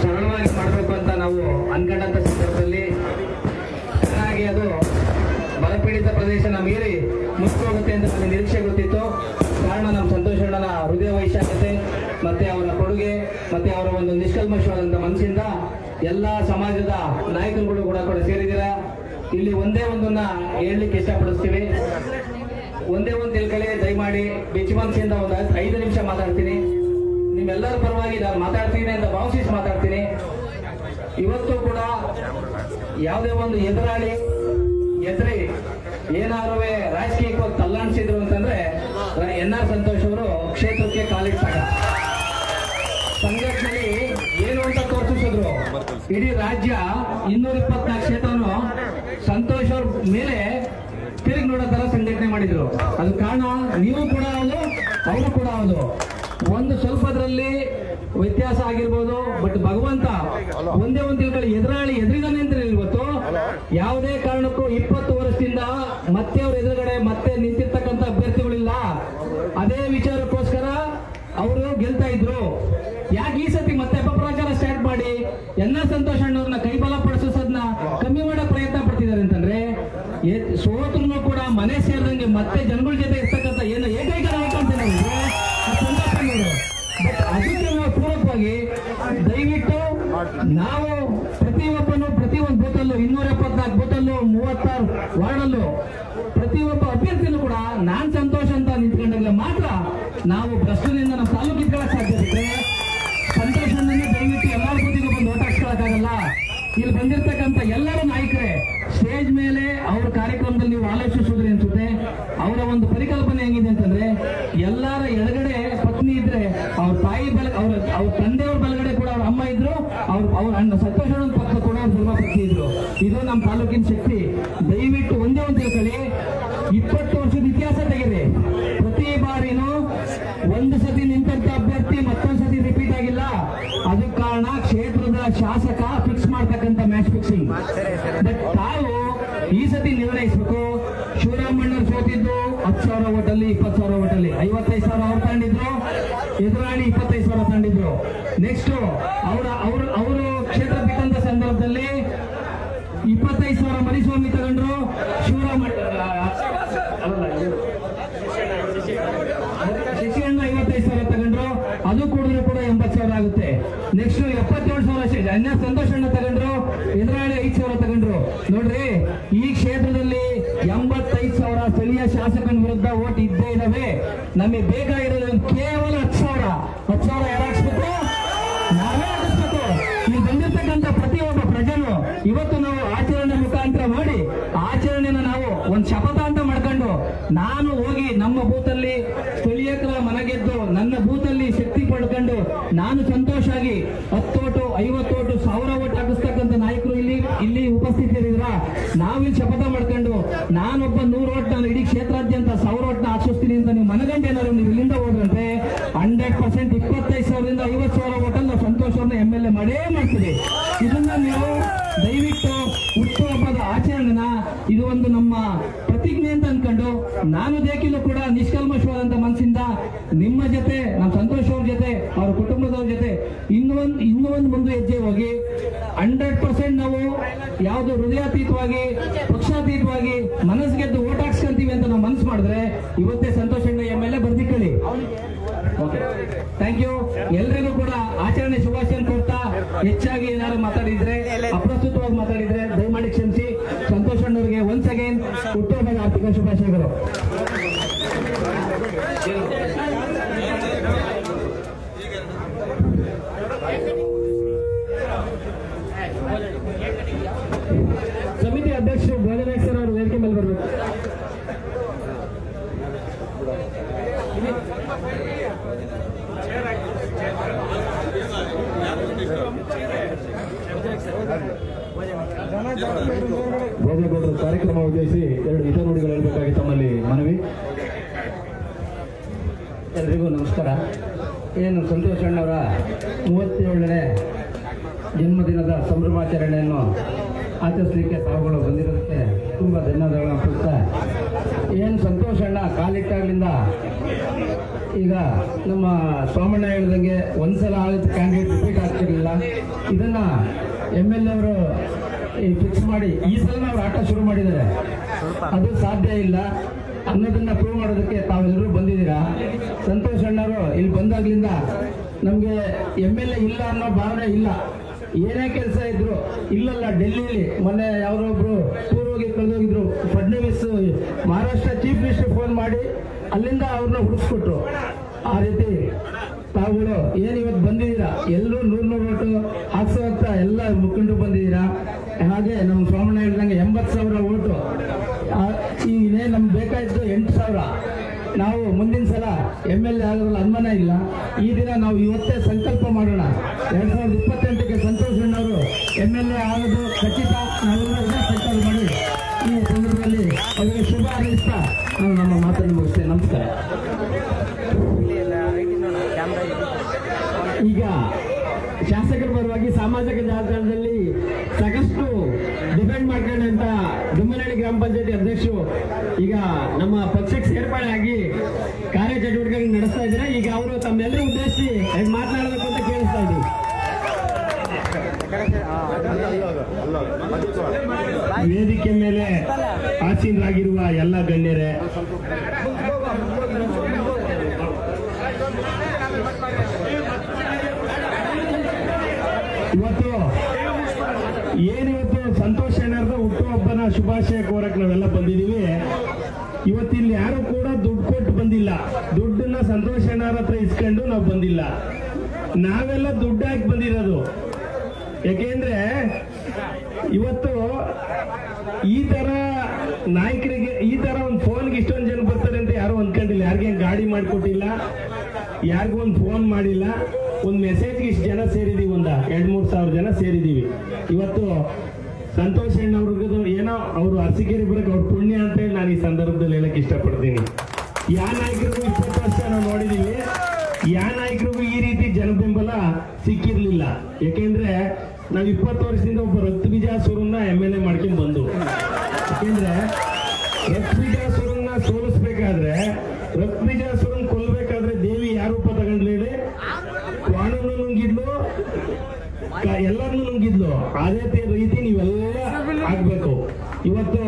ಸರಳವಾಗಿ ಮಾಡಬೇಕು ಅಂತ ನಾವು ಅನ್ಕೊಂಡಂತ ಸಂದರ್ಭದಲ್ಲಿ ಚೆನ್ನಾಗಿ ಅದು ಬರಪೀಡಿತ ಪ್ರದೇಶನ ಮೀರಿ ಮುಚ್ಕೋಗುತ್ತೆ ಅಂತ ನನಗೆ ನಿರೀಕ್ಷೆ ಗೊತ್ತಿತ್ತು. ಕಾರಣ ನಮ್ಮ ಸಂತೋಷ್ ಅಣ್ಣನ ಹೃದಯ ವೈಶಾಲ್ಯತೆ ಮತ್ತೆ ಅವರ ಕೊಡುಗೆ ಮತ್ತೆ ಅವರ ಒಂದು ನಿಷ್ಕಲ್ಮಶವಾದಂಥ ಮನಸ್ಸಿಂದ ಎಲ್ಲ ಸಮಾಜದ ನಾಯಕರುಗಳು ಕೂಡ ಸೇರಿದ್ದೀರಾ. ಇಲ್ಲಿ ಒಂದೇ ಒಂದನ್ನ ಹೇಳಲಿಕ್ಕೆ ಇಷ್ಟಪಡಿಸ್ತೀವಿ. ಒಂದೇ ಒಂದು ತಿಳ್ಕೊಳ್ಳಿ, ದಯಮಾಡಿ ಬೆಚ್ಚ ಮನಸ್ಸಿಂದ ಒಂದು 5 ನಿಮಿಷ ಮಾತಾಡ್ತೀನಿ. ನಿಮ್ಮೆಲ್ಲರ ಪರವಾಗಿ ನಾನು ಮಾತಾಡ್ತೀನಿ ಅಂತ ಭಾವಿಸಿ ಮಾತಾಡ್ತೀನಿ. ಇವತ್ತು ಕೂಡ ಯಾವುದೇ ಒಂದು ಎದುರಾಳಿ ಏನಾದ್ರು ರಾಜಕೀಯಕ್ಕೆ ತಲ್ಲಾಣಿಸಿದ್ರು ಅಂತಂದ್ರೆ NR ಸಂತೋಷ್ ಅವರು ಕ್ಷೇತ್ರಕ್ಕೆ ಕಾಲಿಟ್ಟಾಗ ಸಂಘಟನೆ ಏನು ಅಂತ ತೋರಿಸಿದ್ರು. ಇಡೀ ರಾಜ್ಯ 224 ಕ್ಷೇತ್ರನು ಸಂತೋಷ್ ಅವ್ರ ಮೇಲೆ ತಿರುಗಿ ನೋಡೋ ತರ ಸಂಘಟನೆ ಮಾಡಿದ್ರು. ಅದು ಕಾರಣ ನೀವು ಕೂಡ ಹೌದು, ಅವರು ಕೂಡ ಹೌದು. ಒಂದು ಸ್ವಲ್ಪದ್ರಲ್ಲಿ ವ್ಯತ್ಯಾಸ ಆಗಿರ್ಬೋದು, ಬಟ್ ಭಗವಂತ ಒಂದೇ ಒಂದು ತಿಳ್ಕೊಳ್ಳಿ, ಎದುರಿದಾನೆ ಅಂತ ಇವತ್ತು ಯಾವುದೇ ಕಾರಣಕ್ಕೂ 20 ವರ್ಷದಿಂದ ಮತ್ತೆ ಅವ್ರ ಎದುರುಗಡೆ ಮತ್ತೆ ನಿಂತಿರ್ತಕ್ಕಂಥ ಅಭ್ಯರ್ಥಿಗಳಿಲ್ಲ. ಅದೇ ವಿಚಾರಕ್ಕೋಸ್ಕರ ಅವರು ಗೆಲ್ತಾ ಇದ್ರು. ಯಾಕೆ ಈ ಸತಿ ಮತ್ತೆ ಅಪಪ್ರಚಾರ ಸ್ಟಾರ್ಟ್ ಮಾಡಿ NR ಸಂತೋಷ್ ಅಣ್ಣವ್ರನ್ನ ಕೈಬಲ ಪಡಿಸೋದನ್ನ ಕಮ್ಮಿ ಮಾಡೋ ಪ್ರಯತ್ನ ಪಡ್ತಿದ್ದಾರೆ ಅಂತಂದ್ರೆ, ಸೋತ್ರನು ಕೂಡ ಮನೆ ಸೇರಿದಂಗೆ ಮತ್ತೆ ಜನಗಳ ಜೊತೆ ಇರ್ತಕ್ಕಂಥ ಏನು ಏಕೈಕ ನಾಯಕ ಅಂತ ಸಂತೋಷ್ ಅಣ್ಣವರು. ಬಟ್ ಅದಕ್ಕೆ ನಾವು ಪೂರಕವಾಗಿ ದಯವಿಟ್ಟು ನಾವು ಪ್ರತಿಯೊಂದು ಬೂತಲ್ಲೂ 274 ಬೂತಲ್ಲೂ 36 ವಾರ್ಡಲ್ಲೂ ಪ್ರತಿಯೊಬ್ಬ ಅಭ್ಯರ್ಥಿನೂ ಕೂಡ ನಾನ್ ಸಂತೋಷ ಅಂತ ನಿಂತ್ಕೊಂಡಾಗಲೇ ಮಾತ್ರ ನಾವು ಭ್ರಷ್ಟದಿಂದ ನಮ್ಮ ತಾಲೂಕು ಇಟ್ಕೊಳ್ಳೋಕೆ ಸಾಧ್ಯ ಇರುತ್ತೆ. ಸಂತೋಷನೇ ದಯವಿಟ್ಟು ಎಲ್ಲರ ಬೂತಿಗೂ ಬಂದು ಓಟ್ ಹಾಕ್ಸ್ಕೊಳಕ್ಕಾಗಲ್ಲ. ಇಲ್ಲಿ ಬಂದಿರ್ತಕ್ಕಂಥ ಎಲ್ಲರೂ ನಾಯಕರೇ ಸ್ಟೇಜ್ ಮೇಲೆ ಅವ್ರ ಎಲ್ಲರ ಎಡಗಡೆ ಪತ್ನಿ ಇದ್ರೆ ಅವ್ರ ತಾಯಿ ಅವ್ರ ತಂದೆಯವ್ರ ಬಲಗಡೆ ಕೂಡ ಅವ್ರ ಅಮ್ಮ ಇದ್ರು, ಅವ್ರ ಅಣ್ಣ ಸಂತೋಷ್ ಅಣ್ಣನ ಪಕ್ಕ ಕೂಡ ಅವ್ರ ಧರ್ಮಪತ್ನಿ ಇದ್ರು. ಇದು ನಮ್ಮ ತಾಲೂಕಿನ ಶಕ್ತಿ. ದಯವಿಟ್ಟು ಒಂದೇ ಒಂದು ತಿಳ್ಕೊಳ್ಳಿ, 20 ವರ್ಷದ ಇತಿಹಾಸ ತೆಗೆದೆ. ಪ್ರತಿ ಬಾರಿನೂ ಒಂದು ಸತಿ ನಿಂತಂತ ಅಭ್ಯರ್ಥಿ ಮತ್ತೊಂದು ಸತಿ ರಿಪೀಟ್ ಆಗಿಲ್ಲ. ಅದಕ್ಕೆ ಕಾರಣ ಕ್ಷೇತ್ರದ ಶಾಸಕ ಫಿಕ್ಸ್ ಮಾಡ್ತಕ್ಕಂಥ ಮ್ಯಾಚ್ ಫಿಕ್ಸಿಂಗ್. ಬಟ್ ತಾವು ಈ ಸತಿ ನಿರ್ಣಯಿಸಬೇಕು. ಶಿವರಾಮಣ್ಣರು ಸೋತಿದ್ದು 10,000 ಓಟಲ್ಲಿ, 20,000 ಓಟಲ್ಲಿ 55,000 ಅವ್ರು ತಗೊಂಡಿದ್ರು, ಎದುರಾಳಿ 25,000 ತಗೊಂಡಿದ್ರು. ನೆಕ್ಸ್ಟ್ ಅವರು ಕ್ಷೇತ್ರ ಬಿಟ್ಟಂತ ಸಂದರ್ಭದಲ್ಲಿ 25,000 ಮರಿಸ್ವಾಮಿ ತಗೊಂಡ್ರು, ಶಶಿಯಣ್ಣ 55,000 ತಗೊಂಡ್ರು, ಅದು ಕೂಡಿದ್ರು ಕೂಡ 80,000 ಆಗುತ್ತೆ. ನೆಕ್ಸ್ಟ್ 77,000 ಸಂತೋಷ್ ಅಣ್ಣ ತಗೊಂಡ್ರು, ಎದುರಾಳಿ 5,000 ತಗೊಂಡ್ರು. ನೋಡ್ರಿ, ಈ ಕ್ಷೇತ್ರದಲ್ಲಿ 85,000 ಸ್ಥಳೀಯ ಶಾಸಕನ ವಿರುದ್ಧ ಓಟ್ ಇದ್ದೇ ಇದಾವೆ. ನಮಗೆ ಬೇಕಾಗಿರೋದು ಕೇವಲ 10,000 ಯಾರು ಹಾಕ್ಸ್ಬೇಕು? ನಾವೇ ಹಾಕಿಸ್ಬೇಕು. ಇಲ್ಲಿ ಬಂದಿರ್ತಕ್ಕಂಥ ಪ್ರತಿಯೊಬ್ಬ ಪ್ರಜೆನು ಇವತ್ತು ನಾವು ಆಚರಣೆ ಮುಖಾಂತರ ಮಾಡಿ, ಆಚರಣೆನ ನಾವು ಒಂದು ಶಪಥ ಅಂತ ಮಾಡ್ಕೊಂಡು, ನಾನು ಹೋಗಿ ನಮ್ಮ ಬೂತಲ್ಲಿ ಸ್ಥಳೀಯರ ಮನಗೆದ್ದು ನನ್ನ ಬೂತಲ್ಲಿ ಶಕ್ತಿ ಪಡ್ಕೊಂಡು ನಾನು ಸಂತೋಷಾಗಿ 10 ಓಟು 50 ಓಟು 1000 ಓಟ್ ಹಾಕಿಸ್ತಕ್ಕಂಥ ನಾಯಕರು ಇಲ್ಲಿ ಉಪಸ್ಥಿತರಿದ್ರ. ನಾವಿಲ್ಲಿ ಶಪಥ ಮಾಡ್ಕೊಂಡು ನಾನೊಬ್ಬ 100 ಓಟ್ ನಾನು ಇಡೀ ಕ್ಷೇತ್ರಾದ್ಯಂತ 1000 ಓಟ್ನ ಹಾಕಿಸ್ತೀನಿ ಅಂತ ನೀವು ಮನಗಂಡು ಏನಾದ್ರು ನೀವು ಇಲ್ಲಿಂದ ಹೋದ್ರಂತೆ 100% 25,000ರಿಂದ 50,000 ಓಟಲ್ಲಿ ನಾವು ಸಂತೋಷವನ್ನು MLA ಮಾಡೇ ಮಾಡ್ತೀವಿ. ಇದನ್ನ ನೀವು ದಯವಿಟ್ಟು ಹುಟ್ಟುಹಬ್ಬದ ಆಚರಣೆನ ಇದು ಒಂದು ನಮ್ಮ ಪ್ರತಿಜ್ಞೆ ಅಂತ ಅನ್ಕೊಂಡು, ನಾನು ದೇಕಿಲು ಕೂಡ ನಿಷ್ಕಲ್ಮಶವಾದಂತ ಮನಸ್ಸಿಂದ ನಿಮ್ಮ ಜೊತೆ, ನಮ್ಮ ಸಂತೋಷ್ ಅವ್ರ ಜೊತೆ, ಅವ್ರ ಕುಟುಂಬದವ್ರ ಜೊತೆ ಇನ್ನೂ ಒಂದು ಮುಂದೆ ಹೆಜ್ಜೆ ಹೋಗಿ 100% ನಾವು ಯಾವುದು ಹೃದಯಾತೀತವಾಗಿ ಪಕ್ಷಾತೀತವಾಗಿ ಮನಸ್ಸಿಗೆದ್ದು ಓಟ್ ಹಾಕ್ಸ್ಕೊಂತೀವಿ ಅಂತ ನಾವು ಮನಸ್ಸು ಮಾಡಿದ್ರೆ ಇವತ್ತೇ ಸಂತೋಷ್ ಅಣ್ಣ MLA ಬರ್ದಿಕ್ಕಳಿ. Okay, thank you. ಎಲ್ರಿಗೂ ಕೂಡ ಆಚರಣೆ ಶುಭಾಶಯ ಕೊಡ್ತಾ, ಹೆಚ್ಚಾಗಿ ಏನಾದ್ರು ಮಾತಾಡಿದ್ರೆ, ಅಪ್ರಸ್ತುತವಾಗಿ ಮಾತಾಡಿದ್ರೆ ದಯಮಾಡಿ ಕ್ಷಮಿಸಿ. ಸಂತೋಷ್ ಅಣ್ಣವ್ರಿಗೆ ಒನ್ಸ್ ಅಗೇನ್ ಹುಟ್ಟುಹಬ್ಬದ ಆರ್ಥಿಕ ಶುಭಾಶಯಗಳು. ಸಮಿತಿ ಅಧ್ಯಕ್ಷರು ಭೋಜನಾಯಕ್ ಸರ್ ಅವರು ವೇದಿಕೆ ಮೇಲೆ ಬರಬೇಕು. ಭೋಜೇಗೌಡರು ಕಾರ್ಯಕ್ರಮ ಉದ್ದೇಶಿಸಿ 2 ಹಿತನುಡಿಗಳು ಹೇಳಬೇಕಾಗಿ ತಮ್ಮಲ್ಲಿ ಮನವಿ. ಎಲ್ರಿಗೂ ನಮಸ್ಕಾರ. ಏನು ಸಂತೋಷ್ ಅಣ್ಣವರ 37ನೇ ಜನ್ಮದಿನದ ಸಂಭ್ರಮಾಚರಣೆಯನ್ನು ಆಚರಿಸಲಿಕ್ಕೆ ತಾವುಗಳು ಬಂದಿರೋದಕ್ಕೆ ತುಂಬ ಧನ್ಯವಾದಗಳನ್ನು ಅರ್ಪಿಸ್ತಾ, ಏನು ಸಂತೋಷ್ ಅಣ್ಣ ಕಾಲಿಟ್ಟಾಗ್ಲಿಂದ ಈಗ ನಮ್ಮ ಸೋಮಣ್ಣ ಹೇಳಿದಂಗೆ ಒಂದ್ಸಲ ಆಳಿದ ಕ್ಯಾಂಡಿಡೇಟ್ ರಿಪೀಟ್ ಆಗ್ತಿರ್ಲಿಲ್ಲ. ಇದನ್ನ MLA ಅವರು ಫಿಕ್ಸ್ ಮಾಡಿ ಈ ಸಲ ಅವ್ರು ಆಟ ಶುರು ಮಾಡಿದ್ದಾರೆ. ಅದು ಸಾಧ್ಯ ಇಲ್ಲ ಅನ್ನೋದನ್ನ ಪ್ರೂವ್ ಮಾಡೋದಕ್ಕೆ ತಾವೆಲ್ಲರೂ ಬಂದಿದ್ದೀರಾ. ಸಂತೋಷ್ ಅಣ್ಣವರು ಇಲ್ಲಿ ಬಂದಾಗ್ಲಿಂದ ನಮಗೆ MLA ಇಲ್ಲ ಅನ್ನೋ ಭಾವನೆ ಇಲ್ಲ. ಏನೇ ಕೆಲಸ ಇದ್ರು ಇಲ್ಲಲ್ಲ, ಡೆಲ್ಲಿಲಿ ಮೊನ್ನೆ ಯಾರೊಬ್ರು ಪೂರ್ವಗೆ ಕಳೆದೋಗಿದ್ರು, Fadnavis Maharashtra chief minister phone ಮಾಡಿ ಅಲ್ಲಿಂದ ಅವ್ರನ್ನ ಹುಡುಕ್ಸ್ಕೊಟ್ರು. ಆ ರೀತಿ ತಾವುಗಳು ಏನು ಇವತ್ತು ಬಂದಿದ್ದೀರಾ, ಎಲ್ಲರೂ 100 ಓಟು ಹಾಕ್ಸೋಂತ ಎಲ್ಲ ಮುಖಂಡರು ಬಂದಿದ್ದೀರಾ. ಹಾಗೆ ನಮ್ಮ ಸೋಮಣ್ಣ ಹೇಳಿದಂಗೆ 80,000 ಓಟು, ಈಗೇ ನಮ್ಗೆ ಬೇಕಾಯಿತು 8,000. ನಾವು ಮುಂದಿನ ಸಲ MLA ಆಗೋದ್ರಲ್ಲಿ ಅನುಮಾನ ಇಲ್ಲ. ಈ ದಿನ ನಾವು ಇವತ್ತೇ ಸಂಕಲ್ಪ ಮಾಡೋಣ, 2028ಕ್ಕೆ ಸಂತೋಷ್ ಅಣ್ಣವರು MLA ಆಗೋದು ಖಚಿತ. ನಾವೆಲ್ಲ ಸಂಕಲ್ಪ ಮಾಡಿ ಈ ಸಂದರ್ಭದಲ್ಲಿ ಅವರಿಗೆ ಶುಭ ಹಾರೈಸ್ತಾ ನಾನು ನಮ್ಮ ಮಾತನ್ನು ಮುಗಿಸ್ತೇನೆ. ನಮಸ್ಕಾರ. ಈಗ ಶಾಸಕರ ಪರವಾಗಿ ಸಾಮಾಜಿಕ ಜಾಲತಾಣದಲ್ಲಿ ಸಾಕಷ್ಟು ಡಿಫೆಂಡ್ ಮಾಡ್ಕೊಂಡಂತ ದುಮ್ಮನಹಳ್ಳಿ ಗ್ರಾಮ ಪಂಚಾಯತಿ ಅಧ್ಯಕ್ಷರು ಈಗ ನಮ್ಮ ಪಕ್ಷಕ್ಕೆ ಸೇರ್ಪಡೆ ಆಗಿ ಕಾರ್ಯಚಟುವಟಿಕೆ ನಡೆಸ್ತಾ ಇದ್ದಾರೆ. ಈಗ ಅವರು ತಮ್ಮೆಲ್ಲರೂ ಉದ್ದೇಶಿಸಿ ಮಾತನಾಡಬೇಕು ಅಂತ ಕೇಳಿಸ್ತಾ ಇದ್ದೀವಿ. ವೇದಿಕೆ ಮೇಲೆ ಆಸೀನರಾಗಿರುವ ಎಲ್ಲ ಗಣ್ಯರೇ, ಇವತ್ತು ಸಂತೋಷ್ ಅಣ್ಣರದ ಹುಟ್ಟುಹಬ್ಬನ ಶುಭಾಶಯ ಕೋರಕ್ಕೆ ನಾವೆಲ್ಲ ಬಂದಿದ್ದೀವಿ. ಇವತ್ತಿಲ್ಲಿ ಯಾರು ಕೂಡ ದುಡ್ಡು ಕೊಟ್ಟು ಬಂದಿಲ್ಲ. ದುಡ್ಡನ್ನ ಸಂತೋಷ್ ಅಣ್ಣರ ಹತ್ರ ಇಸ್ಕೊಂಡು ನಾವು ಬಂದಿಲ್ಲ. ನಾವೆಲ್ಲ ದುಡ್ಡು ಹಾಕಿ ಬಂದಿರೋದು. ಯಾಕೆಂದ್ರೆ ಇವತ್ತು ಈ ತರ ನಾಯಕರಿಗೆ ಈ ತರ ಒಂದು ಫೋನ್ಗೆ ಇಷ್ಟೊಂದು ಜನ ಬರ್ತಾರೆ ಅಂತ ಯಾರು ಅನ್ಕೊಂಡಿಲ್ಲ. ಯಾರಿಗೇನು ಗಾಡಿ ಮಾಡಿಕೊಟ್ಟಿಲ್ಲ, ಯಾರಿಗೂ ಒಂದು ಫೋನ್ ಮಾಡಿಲ್ಲ, ಒಂದು ಮೆಸೇಜ್ಗೆ ಇಷ್ಟು ಜನ ಸೇರಿದೀವಿ, 2-3 ಸಾವಿರ ಜನ ಸೇರಿದೀವಿ. ಇವತ್ತು ಸಂತೋಷ್ ಅಣ್ಣವ್ರಿಗೂ ಏನೋ ಅವರು ಅರಸೀಕೆರೆ ಬರಕ್ಕೆ ಅವ್ರ ಪುಣ್ಯ ಅಂತ ಹೇಳಿ ನಾನು ಈ ಸಂದರ್ಭದಲ್ಲಿ ಹೇಳಕ್ ಇಷ್ಟಪಡ್ತೀನಿ. ಯಾವ ನಾಯಕರಿಗೂ 20 ವರ್ಷ ನಾವು ನೋಡಿದೀವಿ, ಯಾವ ನಾಯಕರಿಗೂ ಈ ರೀತಿ ಜನಬೆಂಬಲ ಸಿಕ್ಕಿರ್ಲಿಲ್ಲ. ಯಾಕೆಂದ್ರೆ ನಾವು 20 ವರ್ಷದಿಂದ ಒಬ್ಬ ರಕ್ತಬೀಜಾಸುರನ್ನ MLA ಮಾಡ್ಕೊಂಡು ಬಂದು, ಯಾಕೆಂದ್ರೆ ರಕ್ತಬೀಜಾಸುರನ್ನ ಸೋಲಿಸ್ಬೇಕಾದ್ರೆ, ರಕ್ತಬೀಜಾಸುರನ್ ಕೊಲ್ಬೇಕಾದ್ರೆ ದೇವಿ ಯಾವ ರೂಪ ತಗೊಂಡ್ಲಿ ಹೇಳಿ? ಕ್ವಾಣನು ನುಂಗಿದ್ಲು, ಎಲ್ಲರನ್ನು ನುಂಗಿದ್ಲು. ಅದೇ ರೀತಿ ನೀವೆಲ್ಲ ಆಗ್ಬೇಕು. ಇವತ್ತು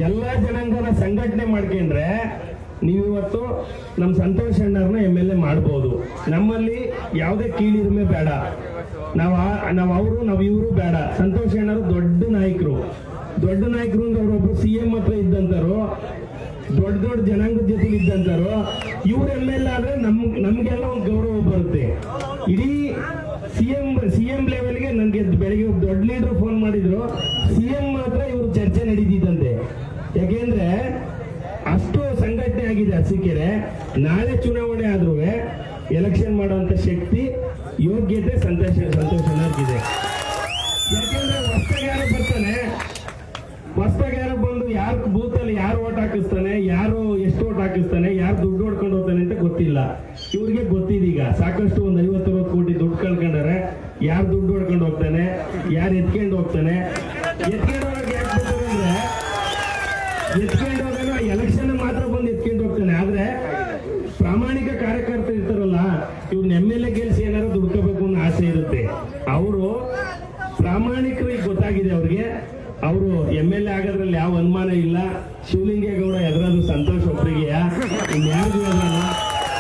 ಎಲ್ಲಾ ಜನಾಂಗನ ಸಂಘಟನೆ ಮಾಡ್ಕೊಂಡ್ರೆ ನೀವಿವತ್ತು ನಮ್ಮ ಸಂತೋಷ್ ಅಣ್ಣವ್ರನ್ನ MLA ಮಾಡ್ಬೋದು. ನಮ್ಮಲ್ಲಿ ಯಾವುದೇ ಕೀಳಿರಿಮೆ ಬೇಡ, ನಾವು ಅವರು ನಾವು ಇವರು ಬೇಡ. ಸಂತೋಷ್ ಅಣ್ಣರು ದೊಡ್ಡ ನಾಯಕರು ಅಂದ್ರೆ ಅವರೊಬ್ರು CM ಹತ್ರ ಇದ್ದಂತಾರು, ದೊಡ್ಡ ಜನಾಂಗದ ಜೊತೆ ಇದ್ದಂತಾರು. ಇವ್ರ MLA ಆದ್ರೆ ನಮ್ಗೆಲ್ಲ ಒಂದು ಗೌರವ ಬರುತ್ತೆ. ಇಡೀ ಸಿಎಂ ಲೆವೆಲ್ಗೆ ನನ್ಗೆ ಬೆಳಿಗ್ಗೆ ಒಬ್ಬ ದೊಡ್ಡ ಲೀಡರ್ ಫೋನ್ ಮಾಡಿದ್ರು, CM ಮಾತ್ರ ಇವ್ರು ಚರ್ಚೆ ನಡೀತಿದ್ದಂತೆ. ಯಾಕೆಂದ್ರೆ ಅಷ್ಟು ಸಂಘಟನೆ ಆಗಿದೆ ಅರಸೀಕೆರೆ. ನಾಳೆ ಚುನಾವಣೆ ಆದ್ರೂ ಎಲೆಕ್ಷನ್ ಮಾಡುವಂತ ಶಕ್ತಿ, ಯೋಗ್ಯತೆ ಸಂತೋಷ ಅಣ್ಣರ್ಗಿದೆ. ಯಾಕೆಂದ್ರೆ ಹೊಸದಾಗಿ ಯಾರು ಬಂದು ಯಾರು ಬೂತಲ್ಲಿ ಯಾರು ಓಟ್ ಹಾಕಿಸ್ತಾನೆ, ಯಾರು ಎಷ್ಟು ಓಟ್ ಹಾಕಿಸ್ತಾನೆ, ಯಾರು ದುಡ್ಡು ಹೊಡ್ಕೊಂಡು ಹೋಗ್ತಾನೆ ಅಂತ ಗೊತ್ತಿಲ್ಲ. ಇವ್ರಿಗೆ ಗೊತ್ತಿದೀಗ ಸಾಕಷ್ಟು ಒಂದು 50-60 ಕೋಟಿ ದುಡ್ಡು ಕಳ್ಕೊಂಡಾರೆ. ಯಾರು ದುಡ್ಡು ಹೊಡ್ಕೊಂಡು ಹೋಗ್ತಾನೆ, ಯಾರು ಎತ್ಕೊಂಡು ಹೋಗ್ತಾನೆ. ಎತ್ಕೊಂಡು ಹೋಗಕ್ಕೆ ಯಾಕೆ ಬರ್ತಾರೆ ಅಂದ್ರೆ, ಎತ್ಕೊಂಡು ಹೋಗೋಣ ಎಲೆಕ್ಷನ್ ಮಾತ್ರ ಬಂದು ಎತ್ಕೊಂಡು ಹೋಗ್ತಾನೆ. ಆದ್ರೆ ಪ್ರಾಮಾಣಿಕ ಕಾರ್ಯಕರ್ತರು ಇರ್ತಾರಲ್ಲ, ಇವ್ರನ್ನ MLA ಗೆಲ್ಸಿ ಏನಾದ್ರು ದುಡ್ಕೋಬೇಕು ಅನ್ನೋ ಆಸೆ ಇರುತ್ತೆ. ಅವರು ಪ್ರಾಮಾಣಿಕರು ಈಗ ಗೊತ್ತಾಗಿದೆ ಅವ್ರಿಗೆ. ಅವರು MLA ಆಗೋದ್ರಲ್ಲಿ ಯಾವ ಅನುಮಾನ ಇಲ್ಲ. ಶಿವಲಿಂಗೇಗೌಡ ಎದುರಾದ್ರು ಸಂತೋಷ್ ಒಬ್ಬರಿಗೆ, ಇನ್ಯಾರಿಗೂ ಎದುರಲ್ಲ.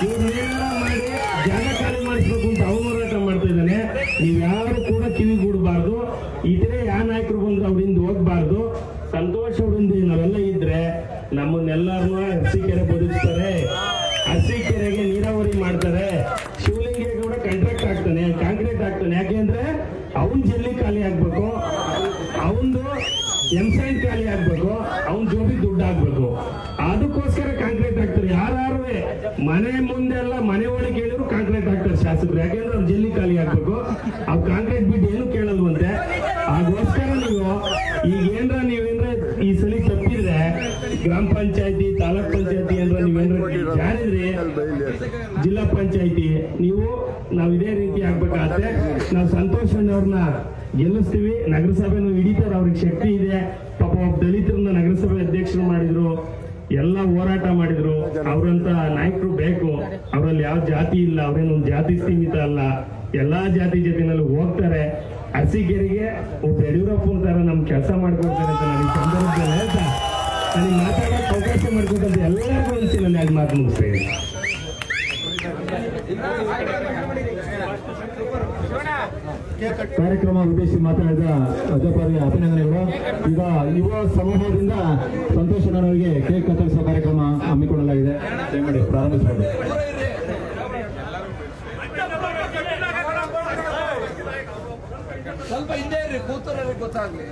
ಇವ್ರನ್ನೆಲ್ಲ ಮಾಡಿ ಜಾಗ ಖಾಲಿ ಮಾಡಿಸ್ಬೇಕು ಅಂತ ಅವ್ರು ಹೋರಾಟ ಮಾಡ್ತಾ ಇದ್ದಾನೆ. ನೀವ್ಯಾರು ಕೂಡ ಕಿವಿಗೂಡಬಾರ್ದು. ಇತರೆ ಯಾವ ನಾಯಕರು ಬಂದ್ರು ಅವರಿಂದ ಹೋಗ್ಬಾರ್ದು. ಸಂತೋಷ್ ಅವರಿಂದ ನಾವೆಲ್ಲ ಇದ್ರೆ ನಮ್ಮನ್ನೆಲ್ಲರನ್ನೂ ಅರಸೀಕೆರೆ ಬದುಕ್ತಾರೆ, ಅರಸೀಕೆರೆಗೆ ನೀರಾವರಿ ಮಾಡ್ತಾರೆ. ಶಿವಲಿಂಗೇಗೌಡ ಕಾಂಕ್ರೀಟ್ ಆಗ್ತಾನೆ. ಯಾಕೆಂದ್ರೆ ಅವನ್ ಜಲ್ಲಿ ಖಾಲಿ ಆಗ್ಬೇಕು, ಅವಂದು ಎಂಸೈನ್ ಖಾಲಿ ಆಗ್ಬೇಕು, ಅವನ್ ಜೋಬಿ ದುಡ್ಡು ಆಗ್ಬೇಕು. ಅದಕ್ಕೋಸ್ಕರ ಕಾಂಕ್ರೀಟ್ ಆಗ್ತಾರೆ. ಯಾರು ಮನೆ ಮುಂದೆ ಎಲ್ಲ ಮನೆ ಒಳಗೆ ಕೇಳಿದ್ರು ಕಾಂಕ್ರೀಟ್ ಆಗ್ತಾರೆ ಶಾಸಕರು. ಯಾಕೆಂದ್ರೆ ಅವ್ರು ಜಲ್ಲಿ ಖಾಲಿ ಆಗ್ಬೇಕು. ಅವ್ ಕಾಂಕ್ರೀಟ್ ಬಿಟ್ಟು ಏನು ಕೇಳಲ್ವಂತೆ. ಅದಕ್ಕೋಸ್ಕರ ನೀವೇನ್ರ ಈ ಸಲ ತಪ್ಪಿದ್ರೆ ಗ್ರಾಮ ಪಂಚಾಯತಿ, ತಾಲೂಕ್ ಪಂಚಾಯತಿ ನೀವೇನ್ರ ಜಾರಿದ್ರಿ, ಜಿಲ್ಲಾ ಪಂಚಾಯತಿ ನಾವು ಇದೇ ರೀತಿ ಆಗ್ಬೇಕಾದ್ರೆ ನಾವು ಸಂತೋಷ್ ಅಣ್ಣವ್ರನ್ನ ಗೆಲ್ಲಿಸ್ತೀವಿ. ನಗರಸಭೆನೂ ಹಿಡಿತಾರೆ, ಅವ್ರಿಗೆ ಶಕ್ತಿ ಇದೆ. ಪಾಪ ದಲಿತರನ್ನ ನಗರಸಭೆ ಅಧ್ಯಕ್ಷರು ಮಾಡಿದ್ರು, ಎಲ್ಲ ಹೋರಾಟ ಮಾಡಿದ್ರು. ಅವರಂತ ನಾಯಕರು ಬೇಕು. ಅವರಲ್ಲಿ ಯಾವ ಜಾತಿ ಇಲ್ಲ, ಅವ್ರೇನೊಂದು ಜಾತಿ ಸೀಮಿತ ಅಲ್ಲ, ಎಲ್ಲಾ ಜಾತಿ ಜೊತೆನಲ್ಲಿ ಹೋಗ್ತಾರೆ. ಅರಸೀಕೆರೆಗೆ ಒಬ್ಬ ಯಡಿಯೂರಪ್ಪನ ತರ ನಮ್ ಕೆಲಸ ಮಾಡ್ಕೊಡ್ತಾರೆ ಅಂತ ನಾನು ಈ ಸಂದರ್ಭದಲ್ಲಿ ಹೇಳ್ತಾ ನನಗೆ ಮಾತಾಡೋಕೆ ಅವಕಾಶ ಮಾಡಿಕೊಟ್ಟಂತ ಎಲ್ಲರಿಗೂ ಅನಿಸಿ ನಾನು 2 ಮಾತು ಮುಗಿಸ್ತಾ ಇದ್ದೀನಿ. ಕಾರ್ಯಕ್ರಮ ಉದ್ದೇಶಿಸಿ ಮಾತನಾಡಿದ ಅಧ್ಯಪರಿಗೆ ಅಭಿನಂದನೆಗಳು. ಈಗ ಯುವ ಸಮೂಹದಿಂದ ಸಂತೋಷ್ ಅಣ್ಣನವರಿಗೆ ಕೇಕ್ ಕತ್ತರಿಸುವ ಕಾರ್ಯಕ್ರಮ ಹಮ್ಮಿಕೊಳ್ಳಲಾಗಿದೆ. ದಯಮಾಡಿ ಪ್ರಾರಂಭಿಸಬಹುದು. ಸ್ವಲ್ಪ ಹಿಂದೆ ಇರ್ರಿ, ಕೂತವ್ರಿಗೆ ಗೊತ್ತಾಗ್ಲಿ.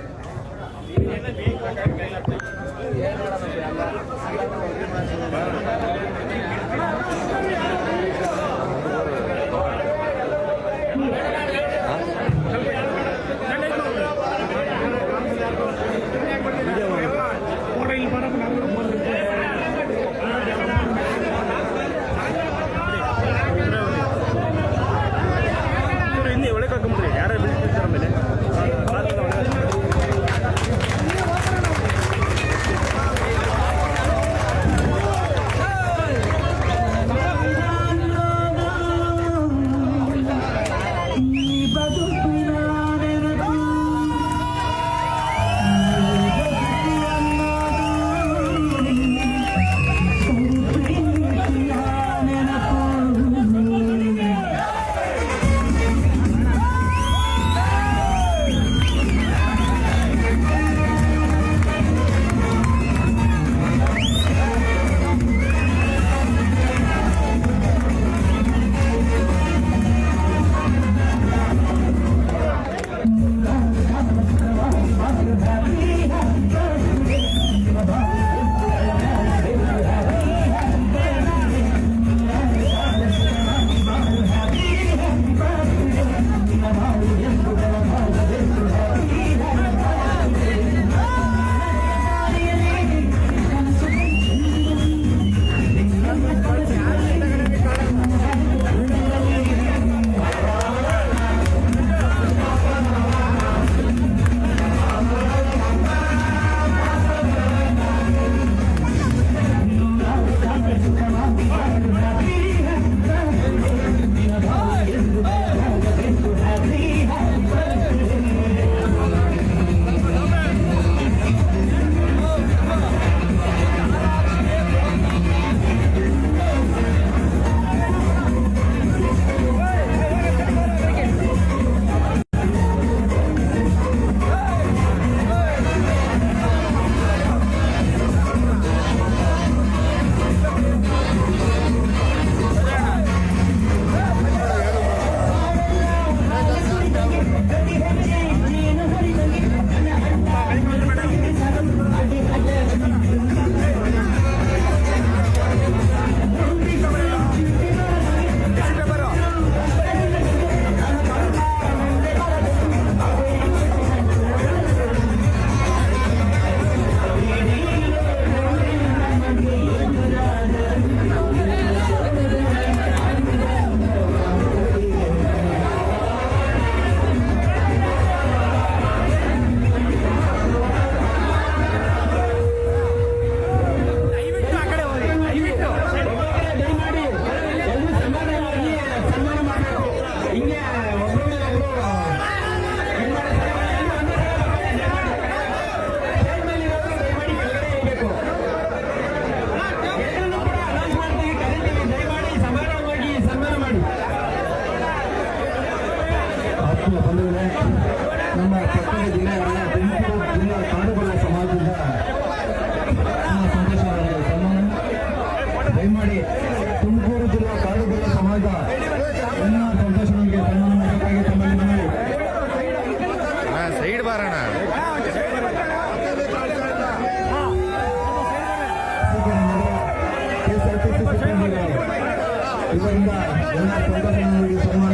ಇದರಿಂದ ಎಲ್ಲ ಸಂಘಟನೆಗಳಿಗೆ ಸನ್ಮಾನ.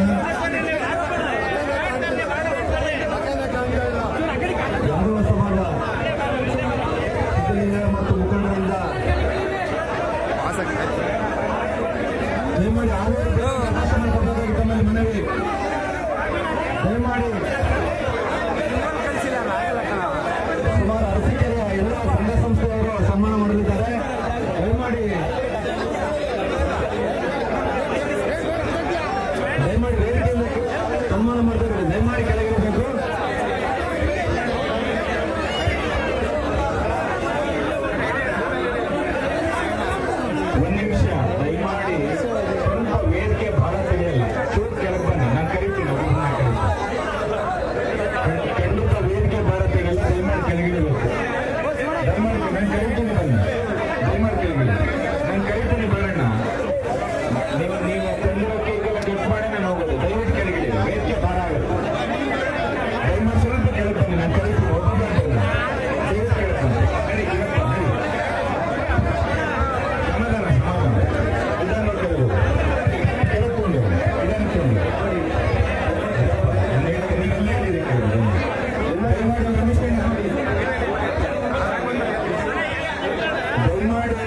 ಯಾದವ ಸಮಾಜ ಸಿದ್ಧಲಿಂಗ ಮತ್ತು ಮುಖಂಡರಿಂದ ದಯಮಾಡಿ ಆರೋಗ್ಯ ತಮ್ಮಲ್ಲಿ ಮನವಿ. ದಯಮಾಡಿ ಸುಮಾರು ಅರಸಿಕೆರೆಯ ಎಲ್ಲ ಸಂಘ ಸಂಸ್ಥೆಯವರು ಸನ್ಮಾನ ಮಾಡಲಿದ್ದಾರೆ. ದಯಮಾಡಿ ವೇದಿಕೆಯಲ್ಲಿ ಸನ್ಮಾನ ಮಾಡಿದರೆ ದಯಮಾಡಿ ಕೆಳಗಿರಬೇಕು. ಒಂದು ನಿಮಿಷ ದಯಮಾಡಿ ಸ್ವಲ್ಪ ವೇದಿಕೆ ಬಹಳ ಸರಿಯಲ್ಲ. ಚೂರು ಕೆಳಗೆ ಬನ್ನಿ, ನಾನು ಕರಿತೀನಿ ಒಬ್ಬರನ್ನ ಕರಿತೀನಿ. ಖಂಡಿತ ವೇದಿಕೆ ಬಹಳ ಸರಿಯಲ್ಲ, ದಯಮಾಡಿ ಕೆಳಗಿರಬೇಕು. ದಯಮಾಡಿ ನಾನು ಕರಿತೀನಿ ಬನ್ನಿ, ದಯಮಾಡಿ ಕೆಳಗಿರಿ. ನಾನು ಕರಿತೀನಿ ಬರೋಣ. ನೀವು ತಂದಿರೋಕೆ ಈಗೆಲ್ಲ ಕೆಟ್ಟ ಮಾಡಿ ನಾನು ಹೋಗೋದು. ದಯವಿಟ್ಟು ಕೆಳಗಿರಿ, ವೇದಿಕೆ ಭಾರ ಆಗುತ್ತೆ. ದಯಮಾಡಿ ಸ್ವಲ್ಪ ಕೆಳಗೆ ಬನ್ನಿ, ನಾನು ಕರಿತೀನಿ ಒಬ್ಬ ಬನ್ನಿ. ದಯವಿಟ್ಟು ಕೆಳಗೆ ಬನ್ನಿ. ನಡಿ, ಇವತ್ತು ನಡಿ. ಸಮಾಧಾನ ಸಮಾಧಾನ. ಇದನ್ನು ಕೆಳಗೆ ಕೆಳಕೊಂಡು ಇದನ್ನು ಕೆಳಗೆ ದಯಮಾಡಿ ನಮಸ್ಕಾರ ಮಾಡಿ. ದಯಮಾಡಿ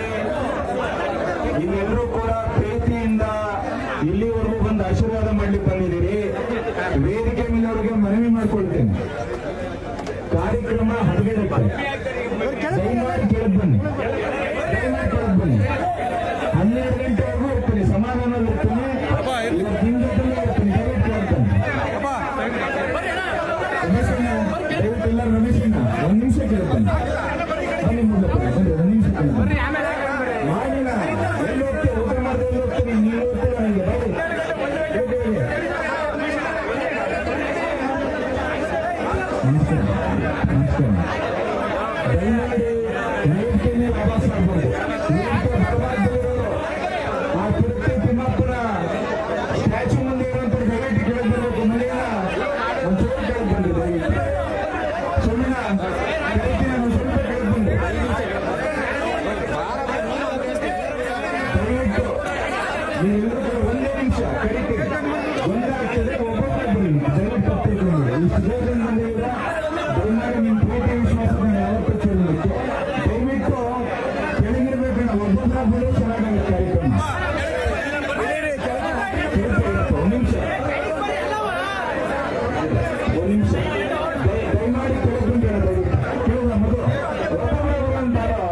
ನೀವೆಲ್ಲರೂ ಕೂಡ ಪ್ರೀತಿಯಿಂದ ಇಲ್ಲಿವರೆಗೂ ಬಂದು ಆಶೀರ್ವಾದ ಮಾಡ್ಲಿಕ್ಕೆ ಬಂದಿದ್ದೀರಿ. ವೇದಿಕೆ ಮೇಲವರಿಗೆ ಮನವಿ ಮಾಡ್ಕೊಳ್ತೇನೆ, ಕಾರ್ಯಕ್ರಮ ಹೊರಗಡೆ ದಯಮಾಡಿ ಕೆಳಗೆ ಬನ್ನಿ, ದಯಮಾಡಿ ಕೆಳಗೆ ಬನ್ನಿ. 12 ಗಂಟೆವರೆಗೂ ಇರ್ತೀನಿ, ಸಮಾಧಾನದಲ್ಲಿ ಇರ್ತೀನಿ, ಹಿಂದಲ್ಲೇ ಇರ್ತೀನಿ. ದಯವಿಟ್ಟು ಕೆಳಗೆ ಬನ್ನಿ. ರಮೇಶಣ್ಣ, ದಯವಿಟ್ಟು ಎಲ್ಲರೂ ರಮೇಶಣ್ಣ ಒಂದು ನಿಮಿಷ ಕೆಳಗೆ ಬನ್ನಿ. ಬನ್ನಿ ಮುಂದೆ ಬನ್ನಿ, ಒಂದು ನಿಮಿಷ ಕೆಳಗೆ ಬನ್ನಿ. ಮಾಡಿನ ಎಲ್ಲಿ ಹೋಗ್ತೀವಿ, ಊಟ ಮಾಡಿದ್ರೆ ಎಲ್ಲಿ ಹೋಗ್ತೀನಿ, ನೀವು ಹೋಗ್ತೀರ ನನಗೆ ಬನ್ನಿ. ನಮಸ್ಕಾರ ನಮಸ್ಕಾರ. ದಯಮಾಡಿ ವೇದಿಕೆ ಮೇಲೆ ಆವಾಸ ಆಗ್ಬೋದು. ವೇದಿಕೆ ಬರಬಾರ್ದಿರೋರು ಆ ತಿರುಪತಿ ತಿಮ್ಮಾಪುರ ಸ್ಟ್ಯಾಚು ಮುಂದೆ ಇರುವಂತ ದಯವಿಟ್ಟು ಕೆಳಗೆ ಬರಬೇಕು. ಮನೆಯ ಒಂಚೂರು ಕೆಳಗೆ ಬಂದು ದಯವಿಟ್ಟು ಸುಮ್ಮನೆ ಕರಿತೀನಿ, ಒಂದು ಸ್ವಲ್ಪ ಕೆಳಗೆ ಬಂದು ದಯವಿಟ್ಟು ನೀವೆಲ್ಲರೂ ಕೂಡ ಒಂದೇ ನಿಮಿಷ ಕರಿತೀನಿ. ಒಂದಾಗ್ತದೆ, ಒಬ್ಬೊಬ್ಬರೇ ಬನ್ನಿ, ದಯವಿಟ್ಟು ತಪ್ಪಿಕೊಂಡು ಇಷ್ಟು ದೂರದಿಂದ ಬಂದಿಲ್ಲ. ದಯಮಾಡಿ ನಿಮ್ಮ ಪ್ರೀತಿ ವಿಶ್ವಾಸವನ್ನು ಯಾವತ್ತೂ ಚೆಲ್ಲಬೇಕು. ದಯವಿಟ್ಟು ಕೆಳಗಿರ್ಬೇಕು, ನಾವು ಒಬ್ಬೊಬ್ಬರ ಬರೋ ಚೆನ್ನಾಗುತ್ತೆ ಕಾರ್ಯಕ್ರಮ. ಒಂದು ನಿಮಿಷ ಒಂದು ನಿಮಿಷ ದಯಮಾಡಿ ಕೆಳಗೆ ಬಂದು ಕೇಳುವ ಮೊದಲು ಒಬ್ಬೊಬ್ಬರ ಅಂತಾರೋ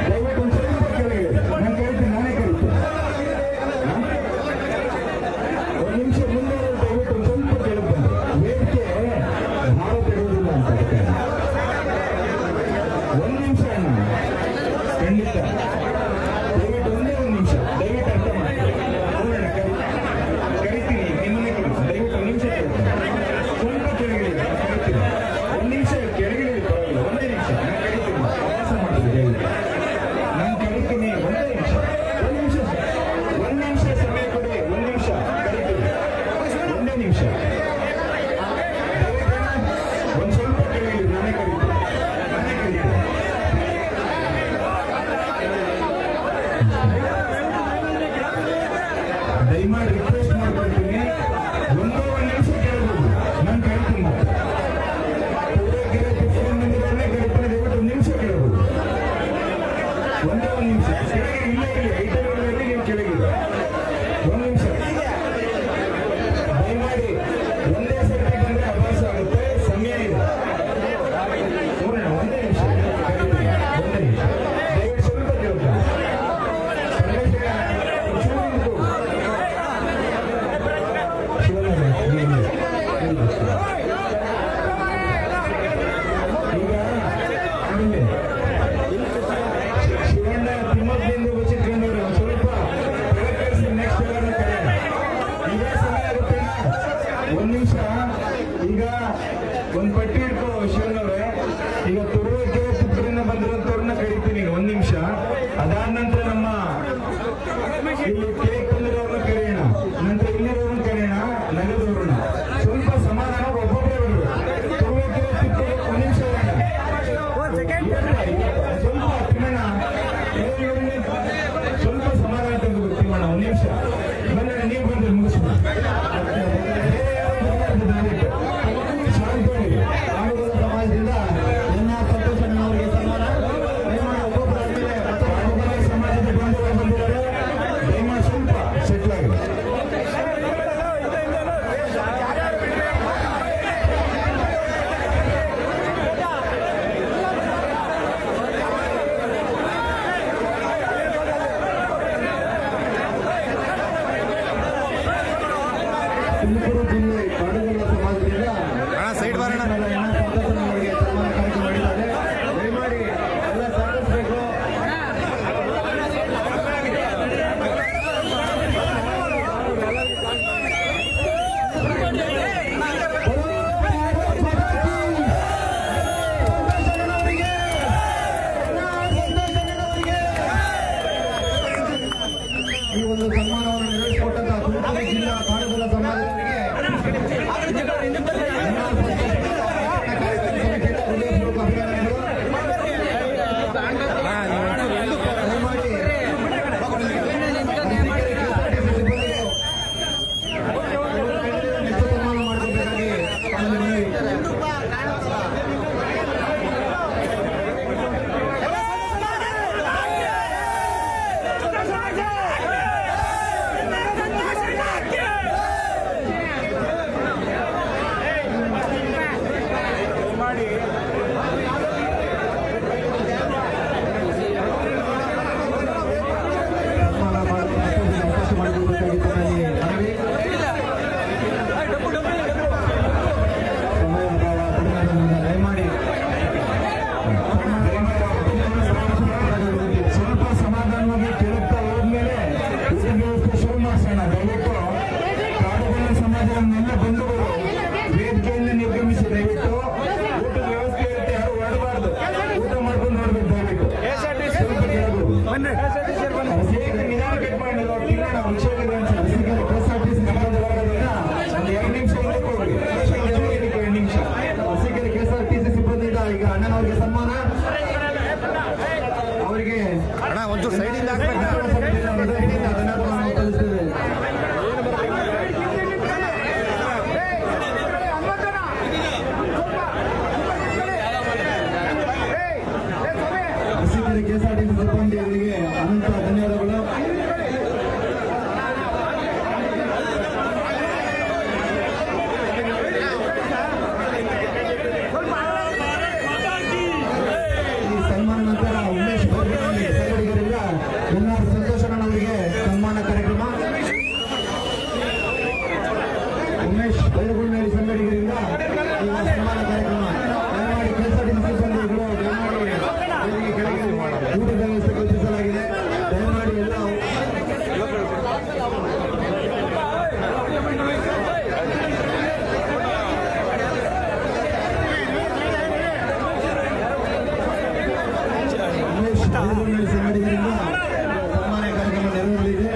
ದಯವಿಟ್ಟು ಒಂದು ಸ್ವಲ್ಪ ಕೆಳಗೆ ನಾನು ಕರಿತೀನಿ, ನಾನೇ ಕರಿತೀನಿ. ಒಂದು ನಿಮಿಷ ಮುಂದೆ ದಯವಿಟ್ಟು ಒಂದು ಸ್ವಲ್ಪ ಕೆಳಗೆ ಬಂದು ವೇದಿಕೆ ಭಾಳ ತೆರೆಯುವುದಿಲ್ಲ ಅಂತ ಅದಕ್ಕೆ. ಒಂದು ನಿಮಿಷ ಅಣ್ಣ, ಖಂಡಿತ ದಯವಿಟ್ಟು ಒಂದೇ ಒಂದು ನಿಮಿಷ ದಯವಿಟ್ಟು ಅರ್ಥ ಮಾಡಿ. ನೋಡೋಣ, ಕರಿತೀನಿ, ನಿಮ್ಮನ್ನೇ ಕರಿತೀನಿ. ದಯವಿಟ್ಟು ಒಂದು ನಿಮಿಷ ಕೆಳಗೆ ಸ್ವಲ್ಪ ಕೆಳಗಿಳಿ, ಕರಿತೀನಿ. ಒಂದು ನಿಮಿಷ ಕೆಳಗಿಳಿ, ಪರವಾಗಿಲ್ಲ, ಒಂದೇ ನಿಮಿಷ ನಾನು ಕರಿತೀನಿ. ಪ್ರವಾಸ ಮಾಡ್ತೀನಿ ದಯವಿಟ್ಟು, ನಾನು ಕರಿತೀನಿ. ಒಂದೇ ನಿಮಿಷ, ಒಂದು ನಿಮಿಷ, ಒಂದು ನಿಮಿಷ ಸಮಯ ಕೊಡಿ. ಒಂದು ನಿಮಿಷ ಕರಿತೀನಿ, ಒಂದೇ ನಿಮಿಷ. ಒಂದು ಸ್ವಲ್ಪ ಕೆಳಗಿಳಿ, ನಾನೇ ಕರಿತೀನಿ, ನಾನೇ ಕರಿತೀನಿ. ದಯಮಾಡಿ ರಿಕ್ವೆಸ್ಟ್ ಮಾಡ್ಕೊಳ್ತೀನಿ, ಒಂದೇ ಒಂದು ನಿಮಿಷ ಕೇಳಬಹುದು, ನಾನು ಕರಿತೀನಿ. ಮತ್ತೆ ಪೂರೈಕೆರೆ ಟಿಫಿನ್ ಬಂದಿರೋದೇ ಕರಿತೀನಿ, ದಯವಿಟ್ಟು ಒಂದು ನಿಮಿಷ ಕೇಳಬಹುದು. ಒಂದೇ ಒಂದು ನಿಮಿಷ ಕೆಳಗೆ ಇಲ್ಲ, ಇಲ್ಲಿ ಐಟಮ್ಗಳಲ್ಲಿ ನೀವು ಕೆಳಗಿದೆ. ಒಂದು ನಿಮಿಷ ದಯಮಾಡಿ ಒಂದೇ ಸರ್ತಿ ಬಂದ್ರೆ ಅಭ್ಯಾಸ ಆಗುತ್ತೆ, ಸಮಯ ಇದೆ. ನೋಡೋಣ, ಒಂದೇ ನಿಮಿಷ ಕರಿತೀನಿ, ಒಂದೇ ನಿಮಿಷ ದಯವಿಟ್ಟು ಸ್ವಲ್ಪ ಕೇಳ್ತೀನಿ. ಈಗ ಶಿವಣ್ಣ ತಿಮ್ಮಪ್ಪನಿಂದ ಬಚ್ಚಿಟ್ಕೊಂಡವ್ರು ಒಂಚೂರು ಸೈಡಿಂದ ಹಾಕ್ಬೇಕು. ಧನ್ಯವಾದಗಳನ್ನು ತಿಳಿಸ್ತೇವೆ. ಅರಸೀಕೆರೆ ಕೆಎಸ್ಆರ್ಟಿಸಿ ಸಿಬ್ಬಂದಿಯವರಿಗೆ ಅನಂತ ಧನ್ಯವಾದಗಳು. ಈ ಸನ್ಮಾನ ನಂತರ ಉಮೇಶ್ ಬೈರಗುಂಡಳ್ಳಿ ಸಂಗಡಿಗರಿಂದ ಎನ್ಆರ್ ಸಂತೋಷಣ್ಣನವರಿಗೆ ಸನ್ಮಾನ ಕಾರ್ಯಕ್ರಮ. ಉಮೇಶ್ ಬೈರಗುಂಡಳ್ಳಿ ಸಂಗಡಿಗರಿಂದ ಈಗ ಸನ್ಮಾನ ಕಾರ್ಯಕ್ರಮ. ದಯಮಾಡಿ ಕೆಎಸ್ಆರ್ಟಿಸಿ ಸಿಬ್ಬಂದಿಗಳು ದಯಮಾಡಿ ವೇದಿಕೆ ಕೆಳಗೆ ಊಟದ ವ್ಯವಸ್ಥೆ ಕಲ್ಪಿಸಲಾಗಿದೆ. ದಯಮಾಡಿ ಎಲ್ಲ ಉಮೇಶ್ ಬೈರಗುಂಡಳ್ಳಿ ಸಂಗಡಿಗರಿಂದ ಸನ್ಮಾನ ಕಾರ್ಯಕ್ರಮ ನೆರವೇರಲಿದೆ.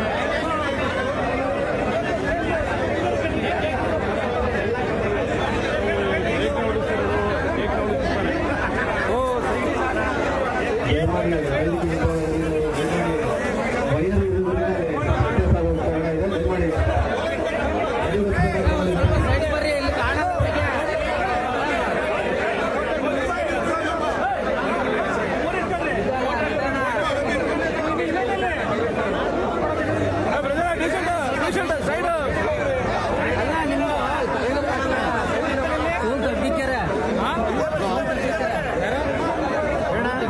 ದಯಮಾಡಿ ವೇದಿಕೆಗೆ ವೈದ್ಯರು ಇರುವುದರಿಂದ ವ್ಯತ್ಯಾಸ ಆಗ್ತಾ ಇದೆ. ದಯಮಾಡಿ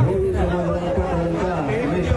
ಭೋಗಿ ಸಮಾಜದ ಮುಖಂಡರಾದಂಥ ಉಮೇಶ್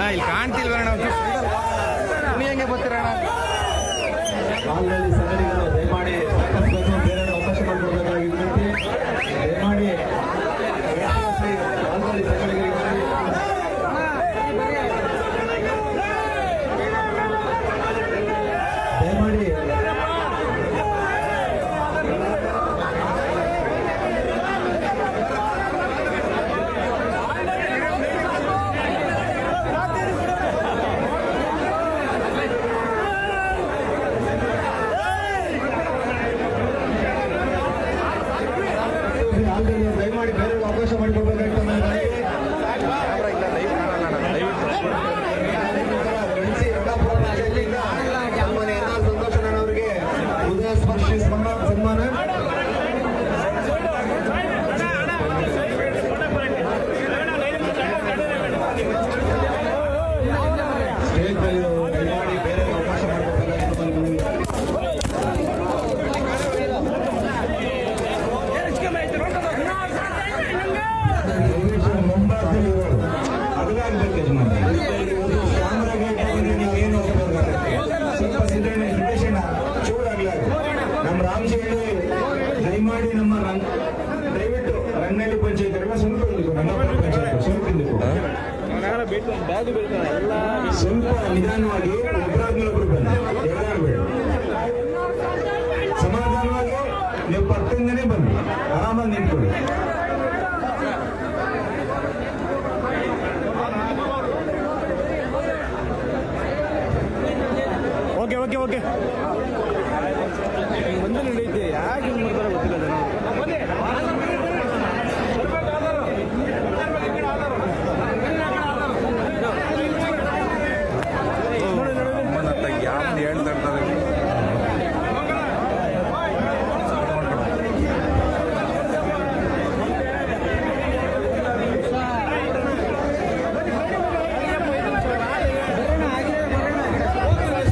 ಇಲ್ಲಿ ಕಾಣ್ತಿಲ್ವಣ್ಣ ನೀ ಹೆಂಗೆ ಬರ್ತೀರಣ್ಣ ಹಾಲ್ನಲ್ಲಿ ಸಂಘಟನೆಗಳು ದಯಮಾಡಿ ಸಾಕಷ್ಟು ಬೇರೆ ಅವಕಾಶ ಮಾಡಿಕೊಡ್ಬೇಕಾಗಿ ವಿನಂತಿ. ದಯಮಾಡಿ ಹಾಲ್ನಲ್ಲಿ ಸಂಘಟನೆಗಳಿಗೆ ದಯಮಾಡಿ ದಯಮಾಡಿ ಬೇರೆ ಅವಕಾಶ ಮಾಡಿಕೊಡ್ಬೇಕಾಗ್ತದೆ ಸಂತೋಷ್ ಅವರಿಗೆ ಹೃದಯ ಸ್ಪರ್ಶಿ ಸನ್ಮಾನ. ಸ್ಟೇಜ್ ಮೇಲೆ ದಯಮಾಡಿ ಬೇರೆ ಅವಕಾಶ ಮಾಡಿಕೊಡ್ಬೇಕಾಗ್ತದೆ. ನಮ್ಮ ರಾಮಜಿ ದಯಮಾಡಿ ನಮ್ಮ ದಯವಿಟ್ಟು ರಂಗನಹಳ್ಳಿ ಪಂಚಾಯತ್ ಸ್ವಲ್ಪ ಹಿಂದಕ್ಕೂ ರಂಗಾಪುರ ಪಂಚಾಯತ್ ಸ್ವಲ್ಪ ಹಿಂದಕ್ಕೂ ಸ್ವಲ್ಪ ನಿಧಾನವಾಗಿ ಒಬ್ಬರಾದ್ಮೇಲೆ ಬನ್ನಿ, ಎಡಗಾಡ್ಬೇಡಿ. ಸಮಾಧಾನವಾಗಿ ನೀವು ಪಕ್ಕದಿಂದನೇ ಬನ್ನಿ, ಆರಾಮಾಗಿ ನಿಂತ್ಕೊಳ್ಳಿ. ಓಕೆ ಓಕೆ ಓಕೆ ಒಂದು ನಡೆಯುತ್ತೆ ಯಾಕೆ ಹಿಂಗೆ ಮಾಡ್ತಾರೋ ಗೊತ್ತಿಲ್ಲ ಯಾರು ಹೇಳ್ತಾ ಇರ್ತಾರೆ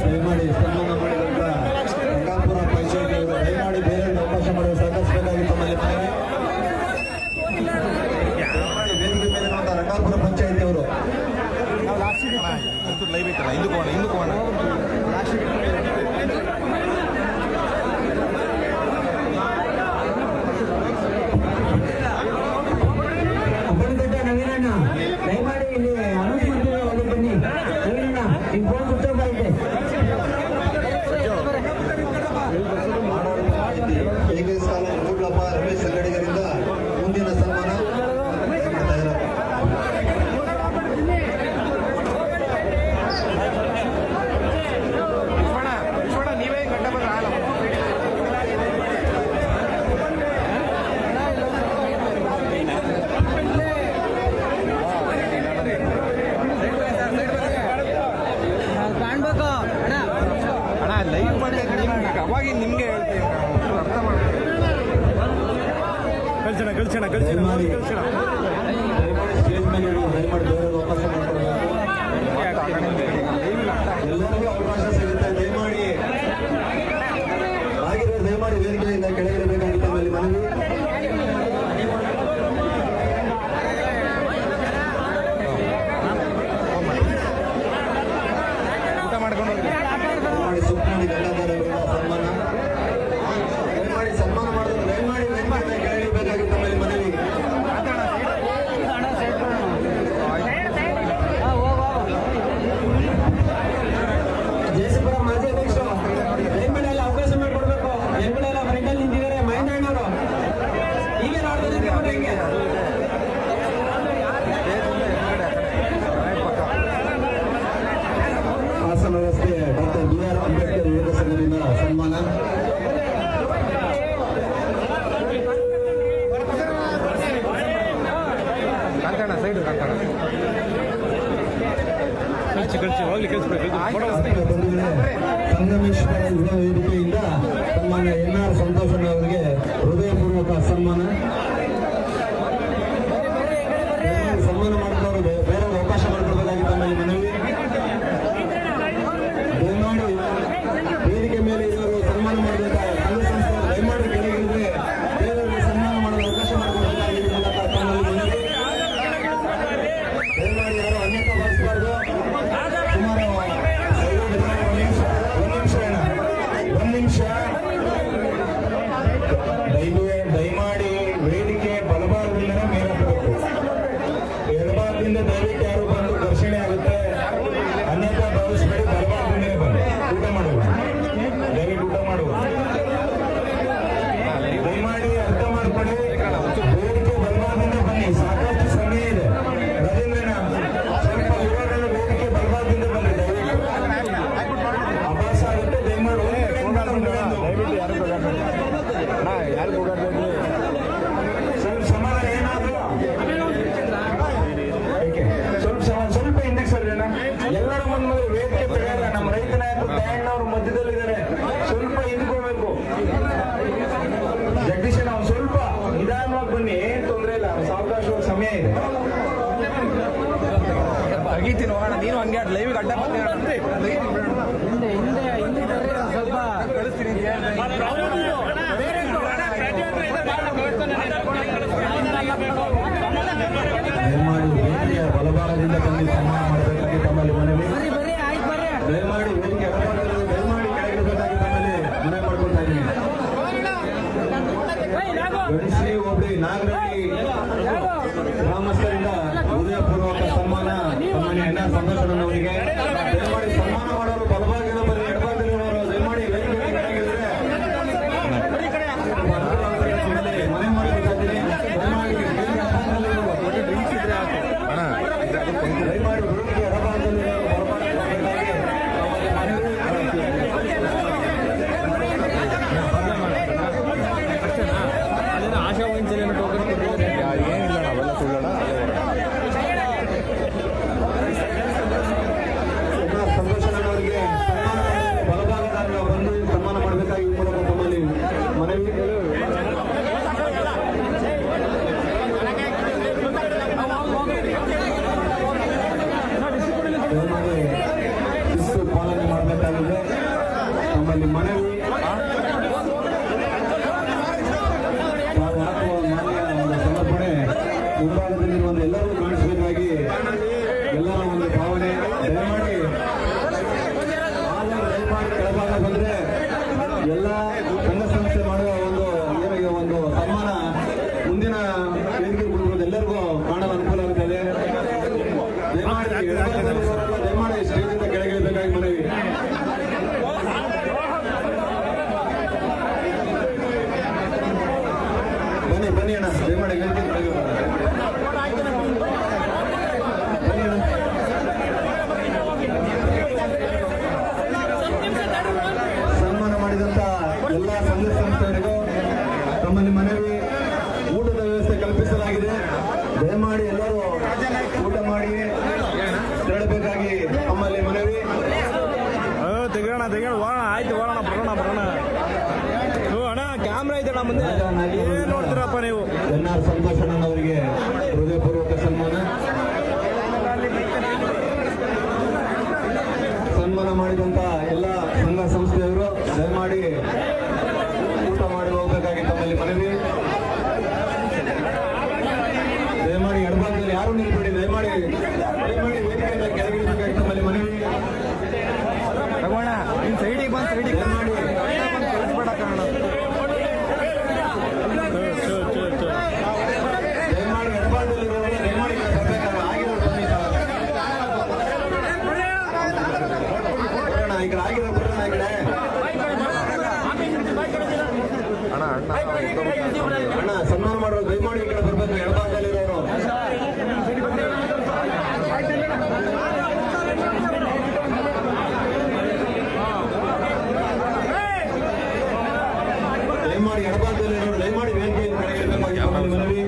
ದಯಮಾಡಿ ಸನ್ಮಾನ ಮಾಡಿದಂತ ರಂಗಾಪುರ ಪಂಚಾಯತ್ ದಯಮಾಡಿ ಬೇರೆ ಅವಕಾಶ ಮಾಡಲು ಸಹಕರಿಸಬೇಕಾಗಿ ತಮ್ಮಲ್ಲಿ ಮನವಿ. ವೇದಿಕೆ ಮೇಲೆ ರಂಗಾಪುರ ಪಂಚಾಯತ್ ಅವರು ಲೈವ್ ಐತಲ್ಲ ಹಿಂದಕ್ಕೆ ಹೋಗೋಣ ಅಬ್ಬನಗಡ್ಡ ನವೀನಣ್ಣ ದಯಮಾಡಿ ಇಲ್ಲಿ ಅನೌನ್ಸ್ ಮಾಡ್ತೀವಿ, ಅಲ್ಲಿ ಬನ್ನಿ. ನವೀನಣ್ಣ ನಿಮ್ಮ ಫೋನ್ ಸ್ವಿಚ್ ಆಫ್ ಆಗಿದೆ. ಏಕಸಾಲ ಮೂಡ್ಲಪ್ಪ ರಮೇಶ್ ಸಂಗಡಿಗರಿಂದ ಮುಂದಿನ ಸನ್ಮಾನ. ನೀವೇ ಗಂಡ ಬಂದ ಕಾಣ್ಬೇಕು ಅಣ್ಣ ಅಣ್ಣ ಲೈವ್ ಮಾಡಿ ಅವಾಗ ನಿಮ್ಗೆ ಹೇಳ್ತೀನಿ ಅರ್ಥ ಮಾಡಿ ಕಳ್ಸೋಣ ದಯಮಾಡಿ ಸ್ಟೇಜ್ ಮೇಲೆ ದಯಮಾಡಿ ಬೇರೆ ಅವಕಾಶ ಮಾಡಿಕೊಡಬೇಕು. ಎಲ್ಲರಿಗೂ ಅವಕಾಶ ಸಿಗುತ್ತೆ. ದಯಮಾಡಿ ಆಗಿರೋ ದಯಮಾಡಿ ವೇದಿಕೆಯಿಂದ ಕೆಳಗಿರಬೇಕಾಗಿತ್ತು ಆಮೇಲೆ ಮನವಿ. ಊಟ ಮಾಡ್ಕೊಂಡು ಹೋಗಿ ದಯಮಾಡಿ ಸುಪ್ನಾಡಿ ಗಂಗಾಧರ ಸನ್ಮಾನ. ದಯಮಾಡಿ ಸನ್ಮಾನ ಮಾಡಿದ್ರೆ ದಯಮಾಡಿ ವೇದಿಕೆಯಿಂದ ಕೆಳಗಿರಬೇಕಾಗಿತ್ತು ಆಮೇಲೆ ಮನವಿ. ಜಯಸಿಪುರ ಮಾಜಿ ಅಧ್ಯಕ್ಷರು ದಯಮಾಡಿ ಎಲ್ಲ ಅವಕಾಶ ಮಾಡಿಕೊಡ್ಬೇಕು. ಜನಗಳೆಲ್ಲ ಫ್ರಂಟಲ್ಲಿ ನಿಂತಿದ್ದಾರೆ. ಮಹೇಂದ್ರ ಅಣ್ಣವರು ಈಗ ನೋಡ್ತಾರೆ ಹೆಂಗೆ ಹಾಸನ ರಸ್ತೆ ಡಾಕ್ಟರ್ BR ಅಂಬೇಡ್ಕರ್ ಯುವಕ ಸಂಘದಿಂದ ಸನ್ಮಾನ. ಕಾಂತಣ್ಣ ಸೈಡ್ ಕಾಂತಣ್ಣ ಆತ್ಮೀಯ ಬಂಧುಗಳೇ, ಸಂಗಮೇಶ್ವರ ಯುವ ವೇದಿಕೆಯಿಂದ ಸನ್ಮಾನ್ಯ NR ಸಂತೋಷಣ್ಣ ಅವರಿಗೆ ಹೃದಯಪೂರ್ವಕ ಸನ್ಮಾನ. ಸನ್ಮಾನ ಮಾಡಿದವರು ಬೇರೆ ಅವಕಾಶ ಮಾಡಿಕೊಡ್ಬೇಕಾಗಿತ್ತು ಆಮೇಲೆ ಮನವಿ. ದಯಮಾಡಿ ವೇದಿಕೆ ಮೇಲೆ ಇವರು ಸನ್ಮಾನ ಮಾಡಬೇಕಾದ ಸಂಘ ಸಂಸ್ಥೆ ದಯಮಾಡಿ ಕೆಳಗಿದ್ರೆ ಬೇರೆಯವರಿಗೆ ಸನ್ಮಾನ ಮಾಡಲು ಅವಕಾಶ ಮಾಡಿಕೊಡ್ಬೇಕಾಗಿತ್ತು ಮೂಲಕ ತಮ್ಮಲ್ಲಿ ಮನವಿ. ದಯಮಾಡಿ ಯಾರು ಅನ್ಯತಾ ಭಾವಿಸಬಾರ್ದು. ನೀನು ಹೋಗೋಣ, ನೀನು ಹಂಗೆ ಲೈವ್ ಅಡ್ಡ ಬರ್ತೀನಿ ಸ್ವಲ್ಪ ಕಳಿಸ್ತೀನಿ ದಯಮಾಡಿ ವೇದಿಕೆಯ ಬಲಭಾಗದಿಂದ ಬಂದು ಸನ್ಮಾನ ಮಾಡಬೇಕಾಗಿ ತಮ್ಮಲ್ಲಿ ಮನವಿ. ದಯಮಾಡಿ ವೇದಿಕೆ ಎಡಭಾಗದಲ್ಲಿ ದಯಮಾಡಿ ಕೆಳಗಿಡಬೇಕಾಗಿ ತಮ್ಮಲ್ಲಿ ಮನವಿ ಮಾಡ್ಕೊಳ್ತಾ ಇದ್ದೀನಿ. ಗಣೇಶ್ರೀ ಹೋಬಳಿ ನಾಗರಹಳ್ಳಿ ಗ್ರಾಮಸ್ಥರಿಂದ ಹೃದಯಪೂರ್ವಕ ಸನ್ಮಾನ ಸನ್ಮಾನ್ಯ ಎನ್ ಆರ್ ಸಂತೋಷಣ್ಣನವರಿಗೆ. ದಯಮಾಡಿ ಸನ್ಮಾನ ಮಾಡೋರು ಬಲಭಾಗದಿಂದ ಬನ್ನಿ, ಎಡಭಾಗದಲ್ಲಿರುವವರು ದಯಮಾಡಿ ವೇದಿಕೆ ಕೆಳಗಿದ್ರೆ ಮನವಿ ಮಾಡಬೇಕಾಗ್ತದೆ. ದಯಮಾಡಿ ಡ್ರಿಂಕ್ಸ್ ಇದ್ರೆ ಹಾಕು ಅಣ್ಣ. ದಯಮಾಡಿ ವೇದಿಕೆ ಎಡಭಾಗದಲ್ಲಿ ಆಶಾ ವೈನ್ಸಲ್ಲಿ ಟೋಕನ್ ಏನಿಲ್ಲ, ನಾವೆಲ್ಲ ಸುಳ್ಳೋಣ. ಸಂತೋಷಣ್ಣನವರಿಗೆ ಬಲಭಾಗದಿಂದ ಬಂದು ಸನ್ಮಾನ ಮಾಡಬೇಕಾಗಿ ಈ ಮೂಲಕ ತಮ್ಮಲ್ಲಿ ಮನವಿ. ಶಿಸ್ತು ಪಾಲನೆ ಮಾಡಬೇಕಾಗಿದೆ ತಮ್ಮಲ್ಲಿ ಮನವಿ. ತಾವು ಹಾಕುವ ಮಾನ್ಯ ಒಂದು ಸಮರ್ಪಣೆ ಮುಂಭಾಗದಲ್ಲಿರುವ ಎಲ್ಲರೂ ಕಾಣಿಸಬೇಕಾಗಿ ಎಲ್ಲರ ಒಂದು ಭಾವನೆ. ದಯಮಾಡಿ ದಯಮಾಡಿ ಕೆಳಭಾಗ ಬಂದ್ರೆ ಎಲ್ಲ ಸಂಘ ಸಂಸ್ಥೆ ಮಾಡುವ ಒಂದು ಏನಿಗೆ ಒಂದು ಸನ್ಮಾನ ಮುಂದಿನ ವೇದಿಕೆ ಕುಳಿತುಕೊಂಡು ಎಲ್ಲರಿಗೂ ಕಾಣಲು ಅನುಕೂಲ ಆಗುತ್ತದೆ. ದಯಮಾಡಿ ಎಡಭಾಗದಲ್ಲಿರುವವರೆಲ್ಲ ದಯಮಾಡಿ ಸ್ಟೇಜಿಂದ ಕೆಳಗಿಳಿಬೇಕಾಗಿ ಮನವಿ. ಬನ್ನಿ ಬನ್ನಿ ಅಣ್ಣ, ದಯಮಾಡಿ ವೇದಿಕೆ ಕೆಳಗೆ ಬನ್ನಿ ಅಣ್ಣ. ಸನ್ಮಾನ ಮಾಡಿದಂತ ಎಲ್ಲ ಸಂಘ ಸಂಸ್ಥೆಗಳಿಗೂ ತಮ್ಮಲ್ಲಿ ಮನವಿ. ಊಟದ ವ್ಯವಸ್ಥೆ ಕಲ್ಪಿಸಲಾಗಿದೆ. ದಯಮಾಡಿ ಎಲ್ಲರೂ ಊಟ ಮಾಡಿ ತೆರಳಬೇಕಾಗಿ ತಮ್ಮಲ್ಲಿ ಮನವಿ. ತೆಗೋಣ ಹೋಗೋಣ, ಆಯ್ತು ಹೋಗೋಣ, ಬರೋಣ. ಅಣ್ಣ ಕ್ಯಾಮ್ರಾ ಐತಣ್ಣ ಮುಂದೆ, ಏನ್ ನೋಡ್ತೀರಪ್ಪ ನೀವು? ಎನ್ ಆರ್ ಸಂತೋಷಣ್ಣನವರಿಗೆ ಹೃದಯಪೂರ್ವಕ ಸನ್ಮಾನ. ಸನ್ಮಾನ ಮಾಡಿದಂತ ಎಲ್ಲ ಸಂಘ ಸಂಸ್ಥೆಯವರು ದಯಮಾಡಿ ಊಟ ಮಾಡಿ ಹೋಗಬೇಕಾಗಿ ತಮ್ಮಲ್ಲಿ ಮನವಿ. ದಯಮಾಡಿ ಎಡಭಾಗದಲ್ಲಿ ಯಾರು ನಿಲ್ಬೇಡಿ. ದಯಮಾಡಿ ವೇದಿಕೆಯಿಂದ ಕೆಳಗಿಳಿಬೇಕಾಗಿ ತಮ್ಮಲ್ಲಿ ಮನವಿ. ತಗೋಣ, ನಿನ್ ಸೈಡಿಗೆ ಬಂದು ಸೈಡಿಗೆ ದಯಮಾಡಿ ಕಳಿಸ್ಬೇಡ ಕಾರಣ. ದಯಮಾಡಿ ಎಡಭಾಗದಲ್ಲಿರುವವರು ದಯಮಾಡಿ ಬರಬೇಕಾದ್ರೆ ಆಗಿರೋ ಬನ್ನಿ ಬರೋಣ. ಈ ಕಡೆ ಆಗಿರೋ ಬರೋಣ. ಈ ಕಡೆ ಅಣ್ಣ ಸನ್ಮಾನ ಮಾಡೋರು ದಯಮಾಡಿ ಈ ಕಡೆ ಬರ್ಬೇಕು. ಎಡಭಾಗದಲ್ಲಿರೋರು ದಯಮಾಡಿ ಎಡಭಾಗದಲ್ಲಿರೋರು ದಯಮಾಡಿ ವೇದಿಕೆಯನ್ನು ಕೆಳಗಿಳಿಬೇಕಾಗಿ ತಮ್ಮಲ್ಲಿ ಮನವಿ.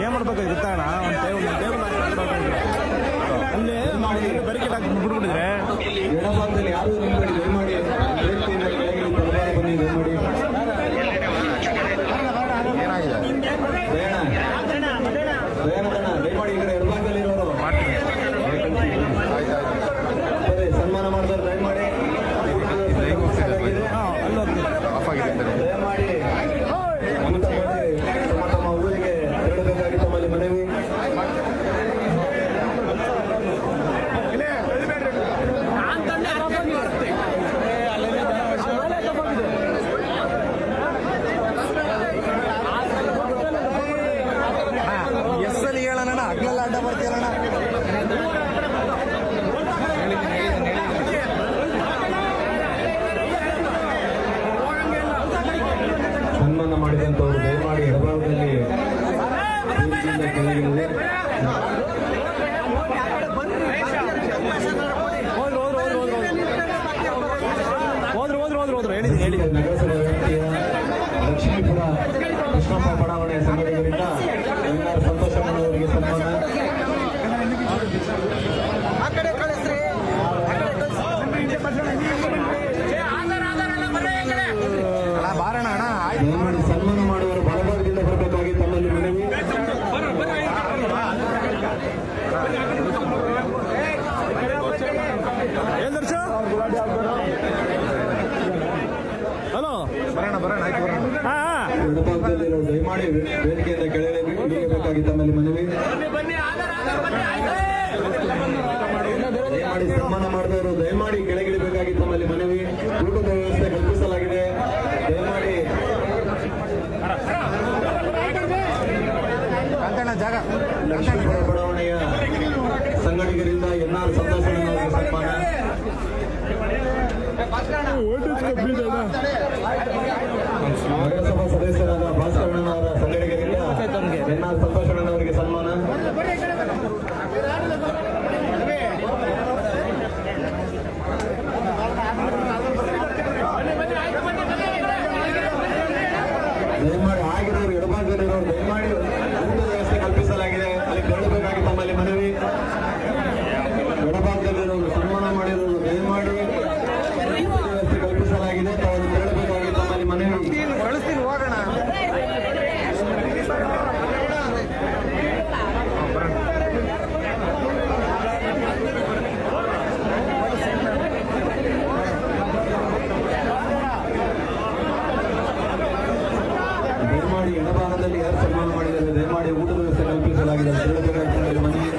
ಏನ್ ಮಾಡ್ಬೇಕು ಗೊತ್ತಾಣ, ಒಂದು ಟೇಬಲ್ ಅಲ್ಲಿ ಬ್ಯಾರಿಕೇಡ್ ಹಾಕಿ ಬಿಟ್ಬಿಟ್ಟಿದ್ರೆ ಎಡಭಾಗದಲ್ಲಿ ಯಾರು ನಿಲ್ಬೇಡಿ. ದಯಮಾಡಿ ವೇದಿಕೆಯಿಂದ ಕೆಳಗಿಳಿ ಬಲಭಾಗ ಬನ್ನಿ. ದಯಮಾಡಿ ದಯಾನಂದಣ್ಣ ದಯಮಾಡಿ ಈ ಕಡೆ ಎಡಭಾಗದಲ್ಲಿರೋರು ಸರಿ ಸನ್ಮಾನ ಮಾಡಿದವರು ದಯಮಾಡಿ ಆಫ್ ಆಗಿದೆ. ದಯಮಾಡಿ ಊಟ ಮಾಡಿ ತಮ್ಮ ತಮ್ಮ ಊರಿಗೆ ತೆರಳಬೇಕಾಗಿ ತಮ್ಮಲ್ಲಿ ಮನವಿ. ವೇದಿಕೆಯಿಂದ ಕೆಳಗಿಳಿಯಬೇಕಾಗಿ ತಮ್ಮಲ್ಲಿ ಮನವಿ. ದಯಮಾಡಿ ಸನ್ಮಾನ ಮಾಡಿದವರು ದಯಮಾಡಿ ಕೆಳಗಿಳಿಬೇಕಾಗಿ ತಮ್ಮಲ್ಲಿ ಮನವಿ. ಊಟದ ವ್ಯವಸ್ಥೆ ಕಲ್ಪಿಸಲಾಗಿದೆ. ದಯಮಾಡಿ ಲಕ್ಷ್ಮೀಪುರ ಬಡಾವಣೆಯ ಸಂಘಟಕರಿಂದ ಎನ್ಆರ್ ಸಂತೋಷಣ್ಣನವರಿಗೆ ಸನ್ಮಾನ. ನಗರಸಭಾ ಸದಸ್ಯರಾದ ಭಾಸ್ಕರಣ್ಣನವರ ಸಂಘಟಕರಿಂದ ಎನ್ಆರ್ ಸಂತೋಷಣ್ಣನವರಿಗೆ ಸನ್ಮಾನ. ದಯಮಾಡಿ ಆಗಿರೋರು ಎಡಭಾಗದಲ್ಲಿರೋರು ದಯಮಾಡಿ ಊಟದ ವ್ಯವಸ್ಥೆ ಕಲ್ಪಿಸಲಾಗಿದೆ, ಅಲ್ಲಿ ತೆರಳಬೇಕಾಗಿ ತಮ್ಮಲ್ಲಿ ಮನವಿ. ಎಡಭಾಗದಲ್ಲಿರೋರು ಸನ್ಮಾನ ಮಾಡಿರೋರು ದಯಮಾಡಿ ಊಟದ ವ್ಯವಸ್ಥೆ ಕಲ್ಪಿಸಲಾಗಿದೆ, ತಾವು ತೆರಳಬೇಕಾಗಿ ತಮ್ಮಲ್ಲಿ ಮನವಿ. ದಯಮಾಡಿ ಎಡಭಾಗದಲ್ಲಿ ಯಾರು ಸನ್ಮಾನ ಮಾಡಿದ್ದಾರೆ ದಯಮಾಡಿ ಊಟದ ವ್ಯವಸ್ಥೆ ಕಲ್ಪಿಸಲಾಗಿದೆ, ತೆರಳಬೇಕಾಗಿ ತಮ್ಮಲ್ಲಿ ಮನವಿ.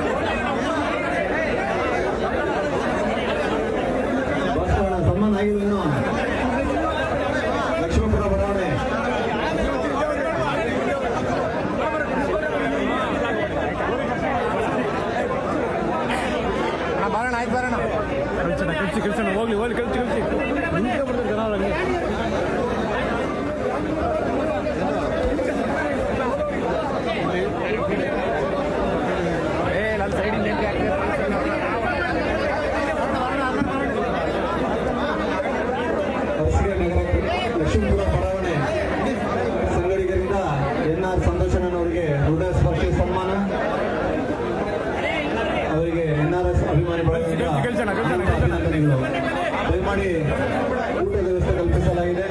ಭಾಸ್ಕರಣ್ಣ ಸನ್ಮಾನ ಆಗಿಲ್ಲ ಇನ್ನು. ಲಕ್ಷ್ಮೀಪುರ ಬಡಾವಣೆ ಬಾರಣ ಆಯ್ತು ಬಾರಣ ಕಲ್ಸೋಣ ಹೋಗ್ಲಿ ಕಲ್ಸಿ ನಿಂತ್ಕೊಂಡ್ಬಿಡ್ತಾರೆ ಜನ ಅವ್ರಿಗೆ. ನನ್ನ ಸೈಡಿಂದ ಅರಸಿಗೆ ನಗರ ಲಕ್ಷ್ಮೀಪುರ ಬಡಾವಣೆ ಸಂಘಟಕರಿಂದ ಎನ್ಆರ್ ಸಂತೋಷಣ್ಣನವರಿಗೆ ಹೃದಯ ಸ್ಪರ್ಶಿ ಸನ್ಮಾನ. ಅವರಿಗೆ ಎನ್ಆರ್ಎಸ್ ಅಭಿಮಾನಿ ಬಳಗದಿಂದ ಅಭಿನಂದನೆಗಳು. ದಯಮಾಡಿ ಊಟದ ವ್ಯವಸ್ಥೆ ಕಲ್ಪಿಸಲಾಗಿದೆ.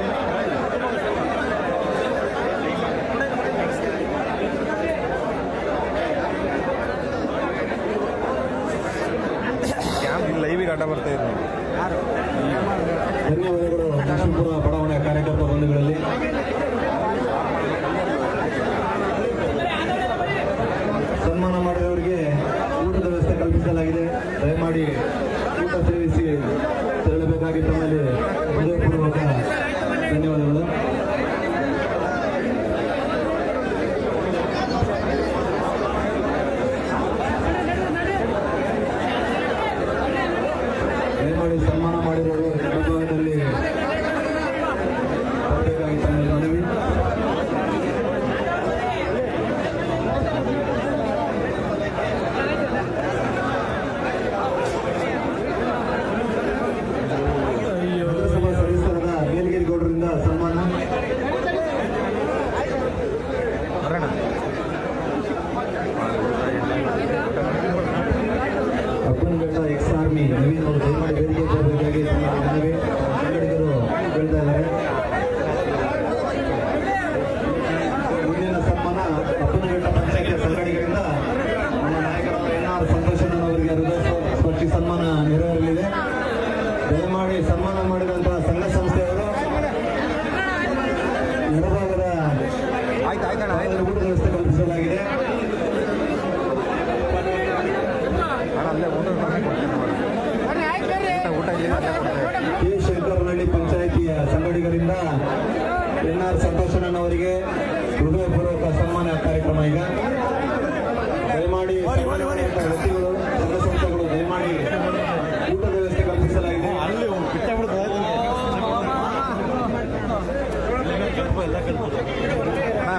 ಲೈವಿಗೆ ಆಟ ಬರ್ತಾ ಇದ್ರು. ಧನ್ಯವಾದಗಳು ಲಕ್ಷ್ಮೀಪುರ ಬಡಾವಣೆಯ ಕಾರ್ಯಕರ್ತ ಬಂಧುಗಳಲ್ಲಿ. ಸನ್ಮಾನ ಮಾಡಿದವರಿಗೆ ಊಟದ ವ್ಯವಸ್ಥೆ ಕಲ್ಪಿಸಲಾಗಿದೆ, ದಯಮಾಡಿ ಊಟ ಸೇವಿಸಿ ತೆರಳಬೇಕಾಗಿ ತಮ್ಮಲ್ಲಿ ಹೃದಯಪೂರ್ವಕ ಧನ್ಯವಾದಗಳು. ದಯಮಾಡಿ ಸನ್ಮಾನ ಮಾಡಿರೋರು ವಿಭಾಗದಲ್ಲಿ ಬರಬೇಕಾಗಿ ತಮ್ಮಲ್ಲಿ ಮನವಿ. ನಗರಸಭಾ ಸದಸ್ಯರಾದ ಮೇಲ್ಗಿರಿ ಗೌಡರಿಂದ ಸನ್ಮಾನ. ಅಪ್ಪನಘಟ್ಟ ಎಕ್ಸ್ ಆರ್ಮಿ ನವೀನ್ ಅವರು ದಯಮಾಡಿ ವೇದಿಕೆ ಬರಬೇಕಾಗಿ ತಮ್ಮಲ್ಲಿ ಮನವಿ. ಸಂಘಟಕರು ಹೇಳ್ತಾ ಇದ್ದಾರೆ. ಮುಂದಿನ ಸನ್ಮಾನ ಅಪ್ಪನಘಟ್ಟ ಪಂಚಾಯತ್ ಸಂಘಟಕರಿಂದ ನಮ್ಮ ನಾಯಕರಾದ ಎನ್ಆರ್ ಸಂತೋಷಣ್ಣನವರಿಗೆ ಹೃದಯ ಸ್ಪರ್ಶಿ ಸನ್ಮಾನ ನೆರವೇರಲಿದೆ. ದಯಮಾಡಿ ಸನ್ಮಾನ ಮಾಡಿದಂತಹ ಸಂಘ ಸಂಸ್ಥೆಯವರು ಎಡಭಾಗದ ಊಟದ ವ್ಯವಸ್ಥೆ ಕಲ್ಪಿಸಲಾಗಿದೆ. ಕೆ ಶಂಕರನಹಳ್ಳಿ ಪಂಚಾಯಿತಿಯ ಸಂಘಟಕರಿಂದ ಎನ್ಆರ್ ಸಂತೋಷಣ್ಣನವರಿಗೆ ಹೃದಯಪೂರ್ವಕ ಸನ್ಮಾನ ಕಾರ್ಯಕ್ರಮ ಈಗ. ದಯಮಾಡಿ ವ್ಯಕ್ತಿಗಳು ಸಂಘ ಸಂಸ್ಥೆಗಳು ದಯಮಾಡಿ ಊಟದ ವ್ಯವಸ್ಥೆ ಕಲ್ಪಿಸಲಾಗಿದೆ. ಅಲ್ಲಿ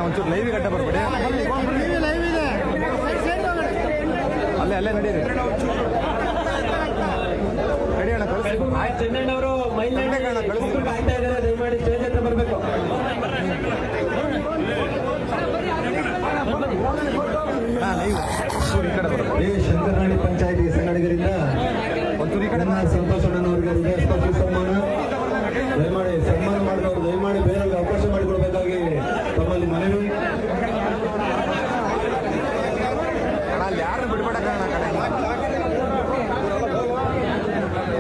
ಒಂಚೂರು ಲೈವಿಗೆ ಅಡ್ಡ ಬರ್ಬೇಡಿ. ಅಲ್ಲೇ ನಡೀರಿ ನಡಿಯೋಣ. ಚೆನ್ನಣ್ಣವರು ಕಾಯ್ತಾ ಇದ್ದಾರೆ, ದಯಮಾಡಿ ಸ್ಟೇಜ್ ಹತ್ರ ಬರಬೇಕು. ಕೆ ಶಂಕರನಹಳ್ಳಿ ಪಂಚಾಯಿತಿ ಸಂಘಟಕರಿಂದ ಎನ್ಆರ್ ಸಂತೋಷಣ್ಣನವರಿಗೆ ಹೃದಯ ಸ್ಪರ್ಶಿ ಸನ್ಮಾನ. ದಯಮಾಡಿ ಸನ್ಮಾನ ಮಾಡಿದವರು ದಯಮಾಡಿ ಬೇರೆಯವರಿಗೆ ಅವಕಾಶ ಮಾಡಿಕೊಡಬೇಕಾಗಿ ತಮ್ಮಲ್ಲಿ ಮನವಿ. ಯಾರು ಬಿಡ್ಬೇಡ.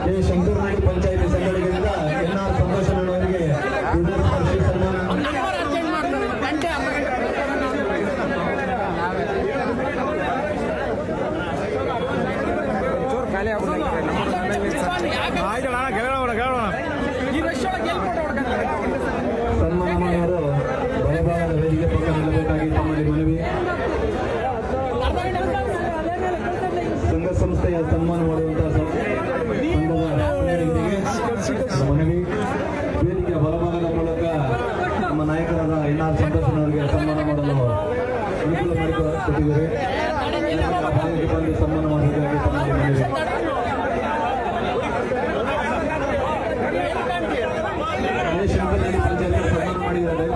ಕೆ ಶಂಕರನಹಳ್ಳಿ ಪಂಚಾಯಿತಿ ಸಂಘಟಕರಿಂದ ಎನ್ಆರ್ ಸಂತೋಷಣ್ಣನವರಿಗೆ ಹೃದಯ ಸ್ಪರ್ಶಿ ಸನ್ಮಾನ. ಸಂಸ್ಥೆಯ ಸನ್ಮಾನ ಮಾಡುವಂತಹ ಮನವಿ. ವೇದಿಕೆಯ ಬಲಭಾಗದ ಮೂಲಕ ನಮ್ಮ ನಾಯಕರಾದ ಎನ್ಆರ್ ಸಂತೋಷನವರಿಗೆ ಸನ್ಮಾನ ಮಾಡಲು ಅನುಕೂಲ ಮಾಡಿಕೊಟ್ಟಿದ್ದಾರೆ. ಬಂದು ಸನ್ಮಾನ ಮಾಡಬೇಕಾಗಿ ತಮ್ಮಲ್ಲಿ ಮನವಿ. ಶಂಕರನಾಡಿ ಪಂಚಾಯತ್ ಸನ್ಮಾನ ಮಾಡಿದ್ದಾರೆ.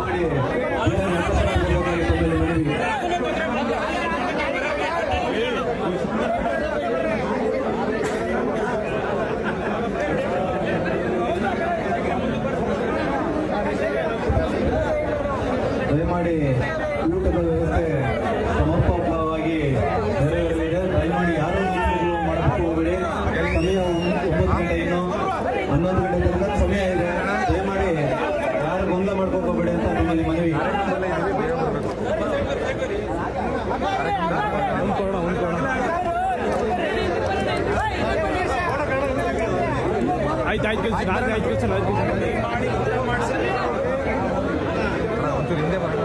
ದಯಮಾಡಿ ಊಟದ ವ್ಯವಸ್ಥೆ ಸಮರ್ಪಕವಾಗಿ ನೆರವೇರಲಿದೆ. ದಯಮಾಡಿ ಯಾರು ಮಾಡಬೇಕು ಹೋಗಬೇಡಿ. ಸಮಯ 9 ಗಂಟೆ, ಇನ್ನು 11 ಗಂಟೆ ತನಕ ಸಮಯ ಇದೆ. ದಯಮಾಡಿ ಯಾರು ಗೊಂದಲ ಮಾಡ್ಕೊಂಡು ಹೋಗಬೇಡಿ ಅಂತ ನಮ್ಮಲ್ಲಿ ಮನವಿ. ಆಯ್ತು ಆಯ್ತು ಕೆಲಸ ಆಯ್ತು ಕೆಲಸ ಒಂಚೂರು ಹಿಂದೆ ಬರೋಣ.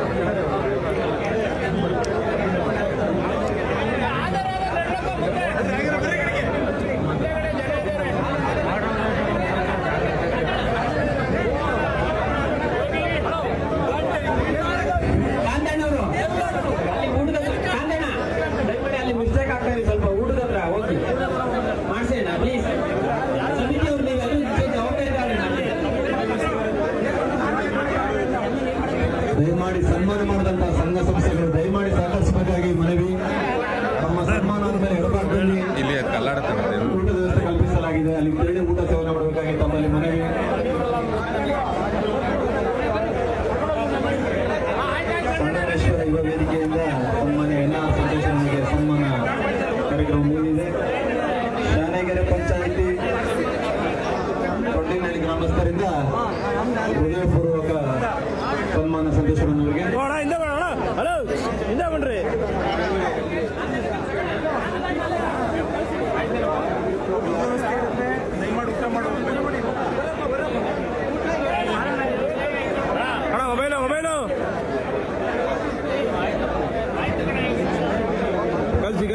ಅಲ್ಲಿ ಮಿಸ್ಟೇಕ್ ಆಗ್ತಾ ಇದೆ ಸ್ವಲ್ಪ. ಊಟದ ಹತ್ರ ಹೋಗಿ ಮಾಡ್ಸೋಣ ಪ್ಲೀಸ್. ಸಮಿತಿಯವ್ರು ನೀವೆಲ್ಲರೂ ಜವಾಬ್ದಾರಿ. ದಯಮಾಡಿ ಸನ್ಮಾನ ಮಾಡಿದಂತಹ ಸಂಘ ಸಂಸ್ಥೆಗಳು ದಯಮಾಡಿ ಸಹಕರಿಸಬೇಕಾಗಿ ಮನವಿ. ನಮ್ಮ ಸನ್ಮಾನ ಆದಮೇಲೆ ಎಡಭಾಗದಲ್ಲಿ ಇಲ್ಲಿ ಕಲ್ಲಾಡುತ್ತೆ ಊಟದ ವ್ಯವಸ್ಥೆ ಕಲ್ಪಿಸಲಾಗಿದೆ. ಅಲ್ಲಿ ತೆರಳಿ ಊಟ ಸೇವನೆ ಮಾಡಬೇಕಾಗಿ ತಮ್ಮಲ್ಲಿ ಮನವಿ. ಸಂಗಮೇಶ್ವರ ಯುವ ವೇದಿಕೆಯಿಂದ ಸನ್ಮಾನ್ಯ ಎನ್ಆರ್ ಸಂತೋಷನಿಗೆ ಸನ್ಮಾನ ಕಾರ್ಯಕ್ರಮ ಮುಗಿದಿದೆ. ಶಾನೆಗೆರೆ ಪಂಚಾಯಿತಿ ಕೊಟ್ಟಿನಹಳ್ಳಿ ಗ್ರಾಮಸ್ಥರಿಂದ ಹೃದಯಪೂರ್ವಕ ಸನ್ಮಾನ ಸಂತೋಷವನ್ನವರಿಗೆ. ಹಿಂದೆ ಬರೋಣ. ಹಲೋ ಹಿಂದೆ ಬನ್ರಿ. ಮೊಬೈಲು ಮೊಬೈಲು ಕಲ್ಸಿ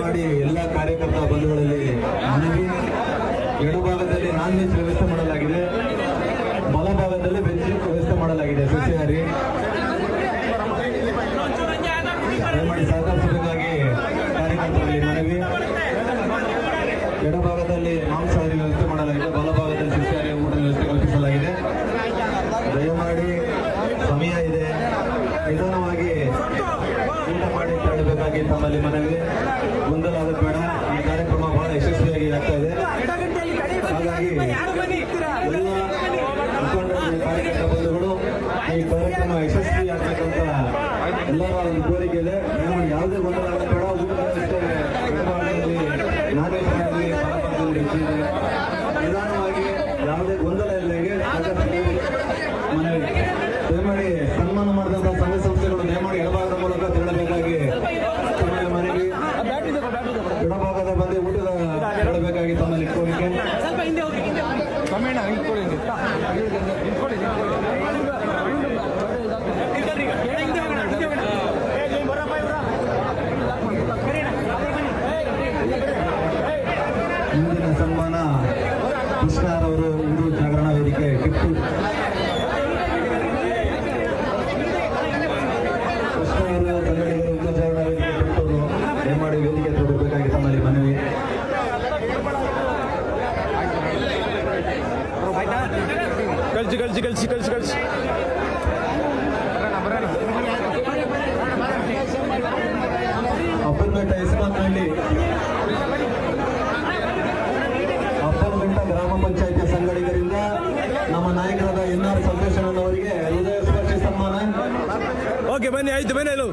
ಮಾಡಿ ಎಲ್ಲ ಕಾರ್ಯಕರ್ತ ಬಂಧುಗಳಲ್ಲಿ ಮನವಿ. ಎಡಭಾಗದಲ್ಲಿ ನಾನ್ ವೆಜ್ ವ್ಯವಸ್ಥೆ ಮಾಡಲಾಗಿದೆ, ಬಲಭಾಗದಲ್ಲಿ ವೆಜ್ ವ್ಯವಸ್ಥೆ ಮಾಡಲಾಗಿದೆ. ಸಸ್ಯಾಹಾರಿ ದಯಮಾಡಿ ಸಹಕರಿಸಬೇಕಾಗಿ ಕಾರ್ಯಕರ್ತರಲ್ಲಿ ಮನವಿ. ಎಡಭಾಗದಲ್ಲಿ ಮಾಂಸಾಹಾರಿ ವ್ಯವಸ್ಥೆ ಮಾಡಲಾಗಿದೆ, ಬಲಭಾಗದಲ್ಲಿ ಸಸ್ಯಾಹಾರಿ ಊಟದ ವ್ಯವಸ್ಥೆ ಕಲ್ಪಿಸಲಾಗಿದೆ. ದಯಮಾಡಿ ಸಮಯ ಇದೆ, ನಿಧಾನವಾಗಿ ಊಟ ಮಾಡಿ ತೆರಳಬೇಕಾಗಿ ತಮ್ಮಲ್ಲಿ ಮನವಿ. ಗೊಂದಲ ಆಗೋದು ಬೇಡ. ಈ ಕಾರ್ಯಕ್ರಮ ಬಹಳ ಯಶಸ್ವಿಯಾಗಿ ಆಗ್ತಾ ಇದೆ. ಹಾಗಾಗಿ ಎಲ್ಲ ಮುಖಂಡರು, ಕಾರ್ಯಕರ್ತ ಬಂಧುಗಳು ಈ ಕಾರ್ಯಕ್ರಮ ಯಶಸ್ವಿ ಆಗ್ತಕ್ಕಂಥ ಎಲ್ಲರ ಒಂದು ಕೋರಿಕೆ ಇದೆ. ಯಾವುದೇ ಗೊಂದಲ ಆಗೋದು ಬೇಡ. ಊಟದ ವ್ಯವಸ್ಥೆ ಎಡಭಾಗದಲ್ಲಿ ನಾಗೇಶ್ವರದಲ್ಲಿ ಬಲಭಾಗದಲ್ಲಿ ಹೆಚ್ಚಿದೆ. ನಿಧಾನವಾಗಿ ಯಾವುದೇ ಗೊಂದಲ ಇಲ್ಲದಂಗೆ ಮನವಿ. ದಯಮಾಡಿ ಸನ್ಮಾನ ಮಾಡಿದಂತಹ ಸಂಘ ಸಂಸ್ಥೆಗಳು ದಯಮಾಡಿ ಎಡಭಾಗದ ಮೂಲಕ ತೆರಳಬೇಕಾಗಿ ತಮ್ಮಲ್ಲಿ ಮನವಿ. ಎಡಭಾಗದ ಬಂದು ಊಟದ ತೆರಳಬೇಕಾಗಿ ತಮ್ಮಲ್ಲಿ ಕೋರಿಕೆ. ಮುಂದಿನ ಸನ್ಮಾನ ಕೃಷ್ಣರವರು ಹಿಂದೂ ಜಾಗರಣ ವೇದಿಕೆ ಟಿಪ್ಪು ಕೃಷ್ಣವರು ಕನ್ನಡಿಗರು ಹಿಂದೂ ಜಾಗರಣ ವೇದಿಕೆ ಟಿಪ್ಪು ದಯಮಾಡಿ ವೇದಿಕೆ ತೋಡಬೇಕಾಗಿ ತಮ್ಮಲ್ಲಿ ಮನವಿ. ಕಲ್ಸಿ ಅಪ್ಪನಘಟ್ಟ ಇಸ್ಮಾತ್ನಲ್ಲಿ ಅಪ್ಪನಘಟ್ಟ ಗ್ರಾಮ ಪಂಚಾಯಿತಿ ಸಂಘಟಕರಿಂದ ನಮ್ಮ ನಾಯಕರಾದ ಎನ್ಆರ್ ಸಂತೋಷನವರಿಗೆ ಹೃದಯ ಸ್ಪರ್ಶಿ ಸನ್ಮಾನ. ಓಕೆ ಬನ್ನಿ, ಆಯ್ತು ಬನ್ನಿ. ಅಲ್ಲೂ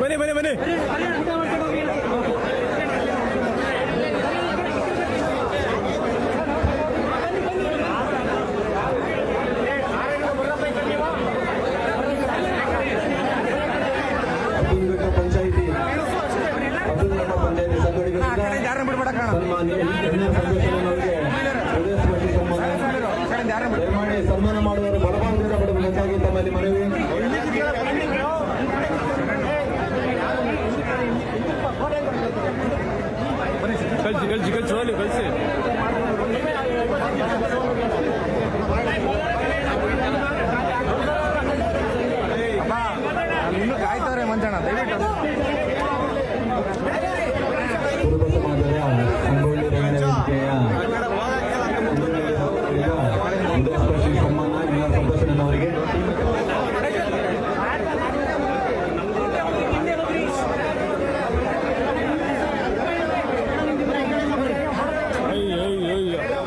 ಬನ್ನಿ ಬನ್ನಿ ಬನ್ನಿ. ಪಂಚಾಯಿತಿ ಸಂಘಟಕರಿಂದ ಸನ್ಮಾನ್ಯ ಎನ್ಆರ್ ಸಂತೋಷನವರಿಗೆ ಹೃದಯ ಸ್ಪರ್ಶಿ ಸನ್ಮಾನ. ದಯಮಾಡಿ ಸನ್ಮಾನ ಮಾಡುವವರು ಬಲಭಾಗದಿಂದ ಬಡಬೇಕಾಗಿ ತಮ್ಮಲ್ಲಿ ಮನವಿ. ಕಳಿಸಿ ಹೋಲಿ ಕಳಿಸಿ. ಇನ್ನೂ ಕಾಯ್ತಾರೆ ಮಂಚಣ್ಣ ದಯವಿಟ್ಟು. ಕುರುಬ ಸಮಾಜದ ಸಂಗೊಳ್ಳಿ ರಾಯಣ್ಣ ವೇದಿಕೆಯ ಹೃದಯಸ್ಪರ್ಶಿ ಸನ್ಮಾನ ಎನ್.ಆರ್. ಸಂತೋಷಣ್ಣನವರಿಗೆ.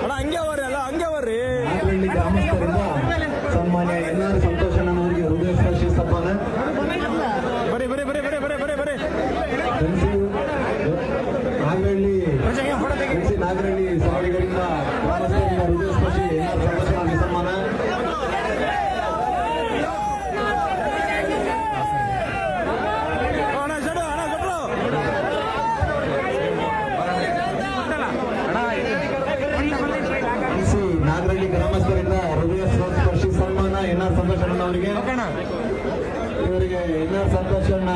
ಅಣ್ಣ ಹಂಗೆ ಅವರ್ರಿ ಅಲ್ಲ ಹಂಗೆ ಅವರ್ರಿ. ನಾಗರಹಳ್ಳಿ ಗ್ರಾಮಸ್ಥರಿಂದ ಸನ್ಮಾನ್ಯ ಎನ್.ಆರ್. ಸಂತೋಷಣ್ಣನವರಿಗೆ ಹೃದಯಸ್ಪರ್ಶಿ ಸನ್ಮಾನ. ಬರ್ರಿ ಬರ್ರಿ ಬರ್ರಿ ಬರ್ರಿ ಬರ್ರಿ ಬರ್ರಿ ಬರ್ರಿ. ನಾಗರಹಳ್ಳಿ ಸವಾಡಿಗರಿಂದ ಗ್ರಾಮಸ್ಥರಿಂದ ಹೃದಯಸ್ಪರ್ಶಿ ಎನ್.ಆರ್. ಸಂತೋಷಣ್ಣನಿಗೆ ಸನ್ಮಾನ. ಅಣ್ಣ ಸಡು ಅಣ್ಣ ಸಡು. ನಾಗರಹಳ್ಳಿ ಗ್ರಾಮಸ್ಥರಿಂದ ಹೃದಯ ಸ್ಪರ್ಶಿ ಸನ್ಮಾನ ಎನ್.ಆರ್. ಸಂತೋಷಣ್ಣನವರಿಗೆ. ಇವರಿಗೆ ಎನ್.ಆರ್. ಸಂತೋಷಣ್ಣ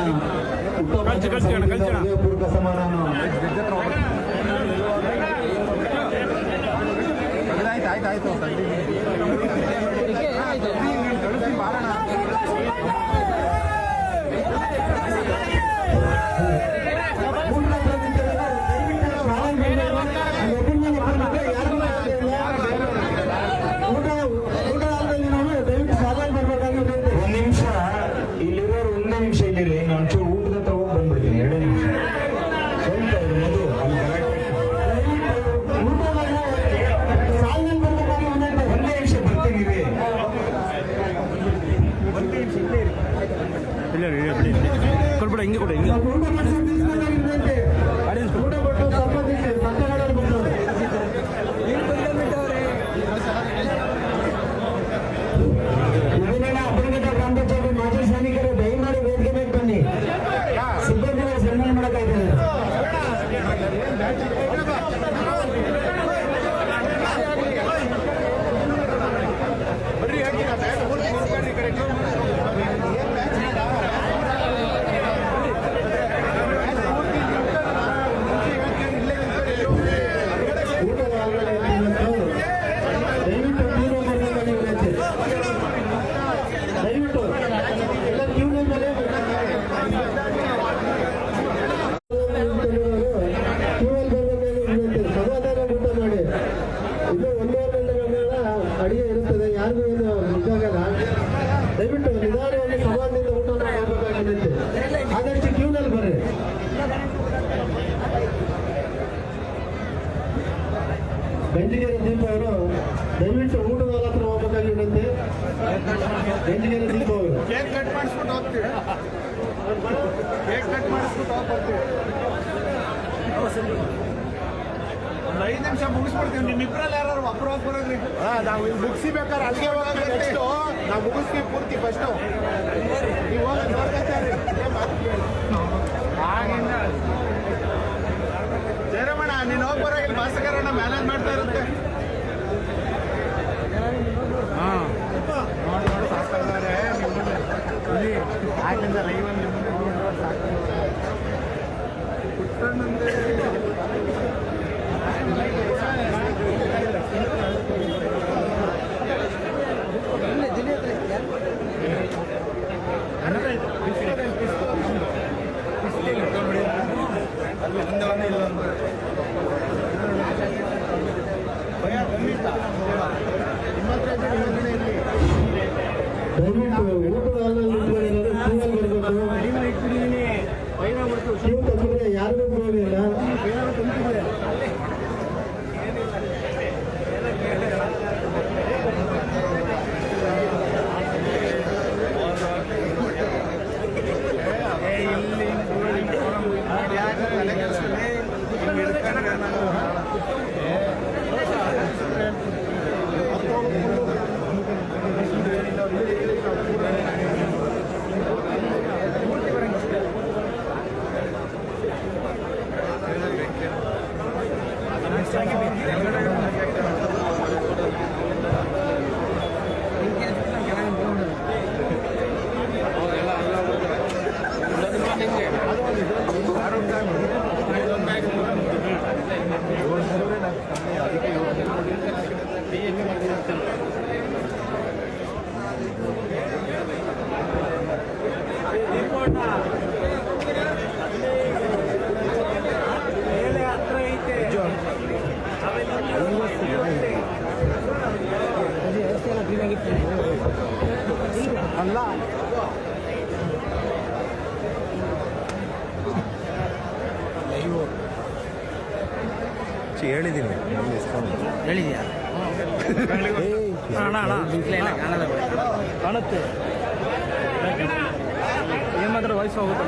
ಹೃದಯಪೂರ್ವಕ ಸನ್ಮಾನವನ್ನು ಆಯ್ತಾಯ್ತು. ಒಂದ್ ನಿಮಿಷ ಇಲ್ಲಿರೋರು ಒಂದೇ ನಿಮಿಷ ಇಲ್ಲಿರಿ. ನಾನು ಒಂಚೂರು ಊಟದ ತಗೊಂಡು ಬಂದ್ಬಿಡ್ತೀನಿ. 2 ನಿಮಿಷ ಸ್ವಲ್ಪ ಇದು ಮಧು ಅಲ್ಲಿ ಒಂದೇ ನಿಮಿಷ ಬರ್ತೀನಿ ರೀ. ಇಲ್ಲ ರೀ ಬಿಡಿ ಕೊಡ್ಬಿಡ ಹಿಂಗೆ ಕೊಡಿ ಹಿಂಗೆ. ಅಪರಘಟ್ಟ ಗ್ರಾಮ ಪಂಚಾಯತಿ ಮಾಜಿ ಸೈನಿಕರು ದಯಮಾಡಿ ವೇದಿಕೆ ಮೇಲೆ ಬನ್ನಿ. ಸಿಬ್ಬಂದಿಗಳ ಸನ್ಮಾನ ಮಾಡಕ್ಕಾಯ್ತದೆ. ಅಡಿಗೆ ಇರುತ್ತದೆ, ಯಾರಿಗೂ ಏನು ನಿಜವಾಗಲ್ಲ. ದಯವಿಟ್ಟು ನಿಧಾನವಾಗಿ ಸಮಾಜದಿಂದ ಊಟ ಮಾಡಬೇಕಾಗಿದೆ. ಆದಷ್ಟು ಕ್ಯೂನಲ್ಲಿ ಬರ್ರಿ. ಬೆಂಜಿಗೆರೆ ದೀಪ ಅವರು ದಯವಿಟ್ಟು ಊಟದ ಹತ್ರ ಹೋಗ್ಬೇಕಾಗಿರುತ್ತೆ. ಬೆಂಜಿಗೆರೆ ದೀಪ ಅವರು ಕೇಕ್ ಕಟ್ ಮಾಡಿಸ್ಬಿಟ್ಟು ಹೋಗ್ತೀವಿ. ಕೇಕ್ ಕಟ್ ಮಾಡಿಸ್ಬಿಟ್ಟು ಹೋಗ್ತೀವಿ. ಒಂದು 5 ನಿಮಿಷ ಮುಗಿಸ್ಬಿಡ್ತೀವಿ. ನಿಮ್ಮಿಬ್ಬರಲ್ಲಿ ಯಾರು ಒಬ್ಬರು ಹೋಗ್ಬರೋದ್ರಿ. ನಾವು ಮುಗಿಸಿ ಬೇಕಾದ್ರೆ ಅಲ್ಲಿಗೆ ಹೋಗೋದು. ನೆಕ್ಸ್ಟು ನಾವು ಮುಗಿಸ್ತೀವಿ ಪೂರ್ತಿ. ಫಸ್ಟು ನೀವು ಹೋಗಿ ನೋಡ್ಕೊತಾರೆ ಆಗಿಂದ ಜಯರಮಣ ನೀನು ಹೋಗ್ಬರೋ. ಇಲ್ಲಿ ಭಾಸ್ಕರಣ್ಣ ಮ್ಯಾನೇಜ್ ಮಾಡ್ತಾ ಇರುತ್ತೆ. ಹಾಂ ನೋಡಿ ಸಾಕಾಗ್ತಾರೆ. ಆಗಿಂದ ಲೈವಲ್ಲಿ ಪುಟ್ಟಣ್ಣಂದೇ ದಯವಿಟ್ಟು ಊಟದ ಹಾಲಲ್ಲಿ ಕ್ಯೂ ತಪ್ಪಿದ್ರೆ ಯಾರಿಗೂ ಬರೋದಿಲ್ಲ. ಅಲ್ಲ ಹೇಳಿದ್ದೀನಿ ಹೇಳಿದ್ಯಾ ಕಾಣುತ್ತೆ ಏನ್ ಮಾತ್ರ ವಯಸ್ಸು ಹೋಗುತ್ತೆ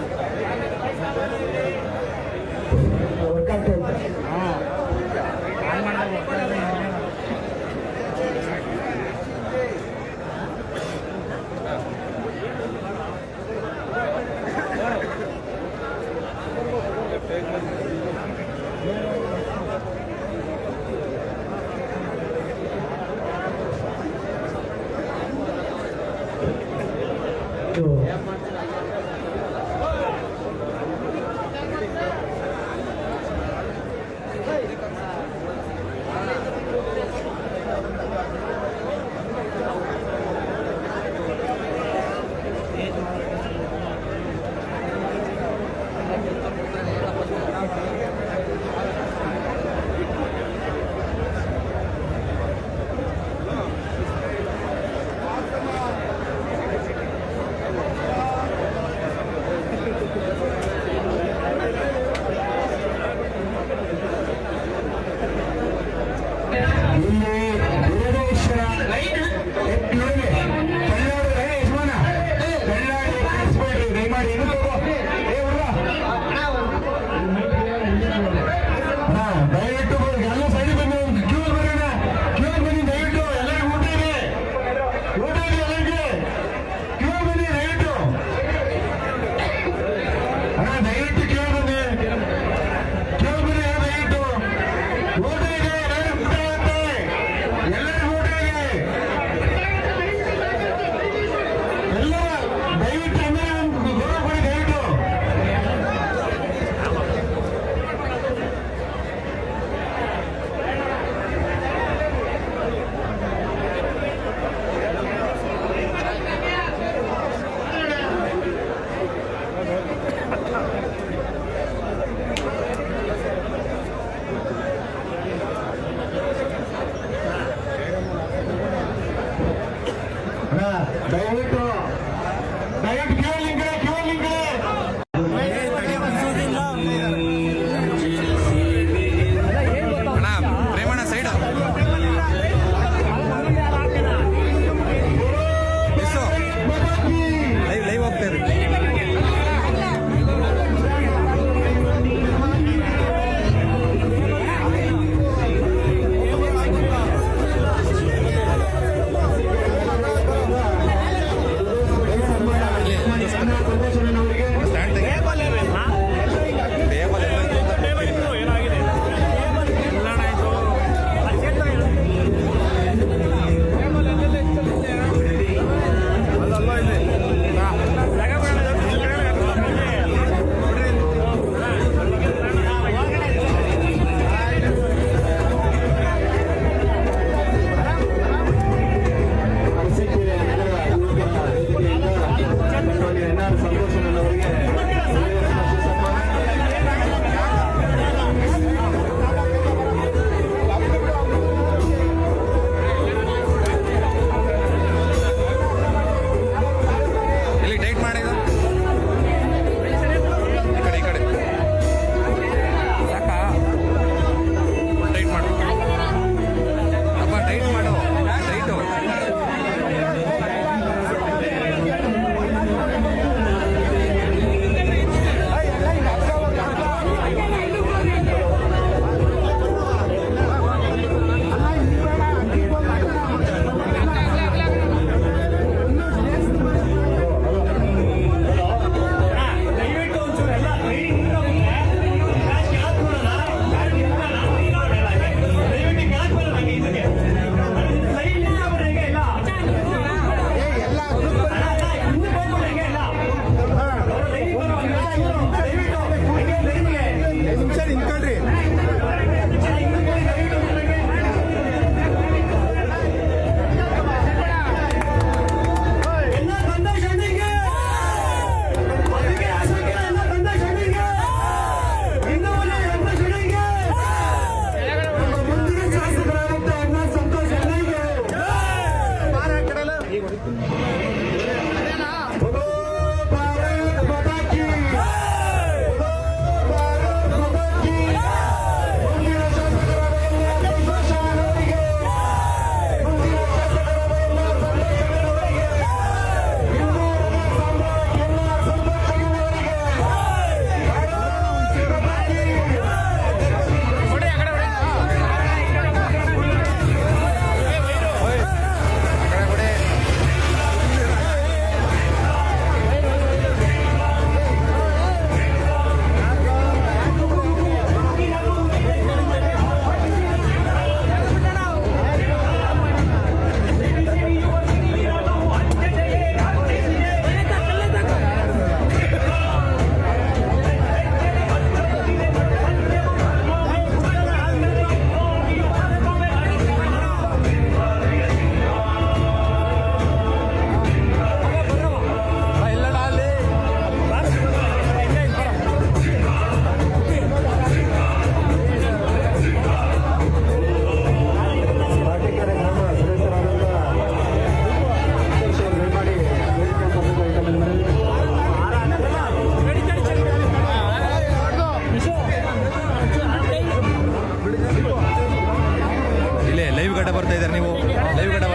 ಲೈವ್ ಗಡೆ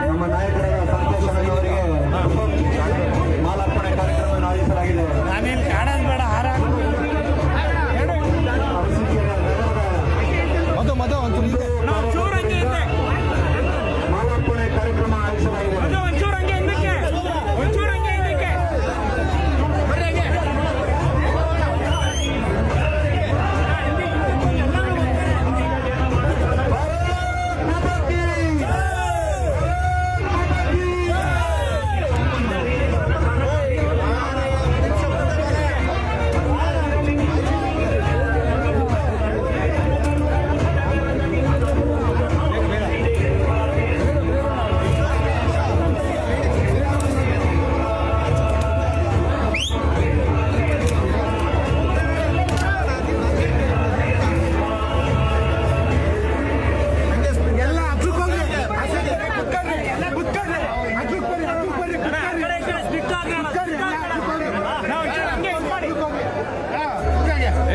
ನಮ್ಮ ನಾಯಕರಾದ ಸಂತೋಷ್ ಅವರಿಗೆ ಮಾಲಾರ್ಪಣೆ ಕಾರ್ಯಕ್ರಮವನ್ನು ಆಯೋಜಿಸಲಾಗಿದೆ. ನಾನೇನು ಕಾಣೋದು ಬೇಡ ಹಾರ ಮದು ಮಾಲಾರ್ಪಣೆ ಕಾರ್ಯಕ್ರಮ ಆಯೋಜಿಸಲಾಗಿದೆ.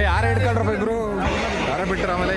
ಯಾರ ಹಿಡ್ಕೊಂಡ್ರಪ್ಪ ಇಬ್ರು ಯಾರ ಬಿಟ್ರ ಆಮೇಲೆ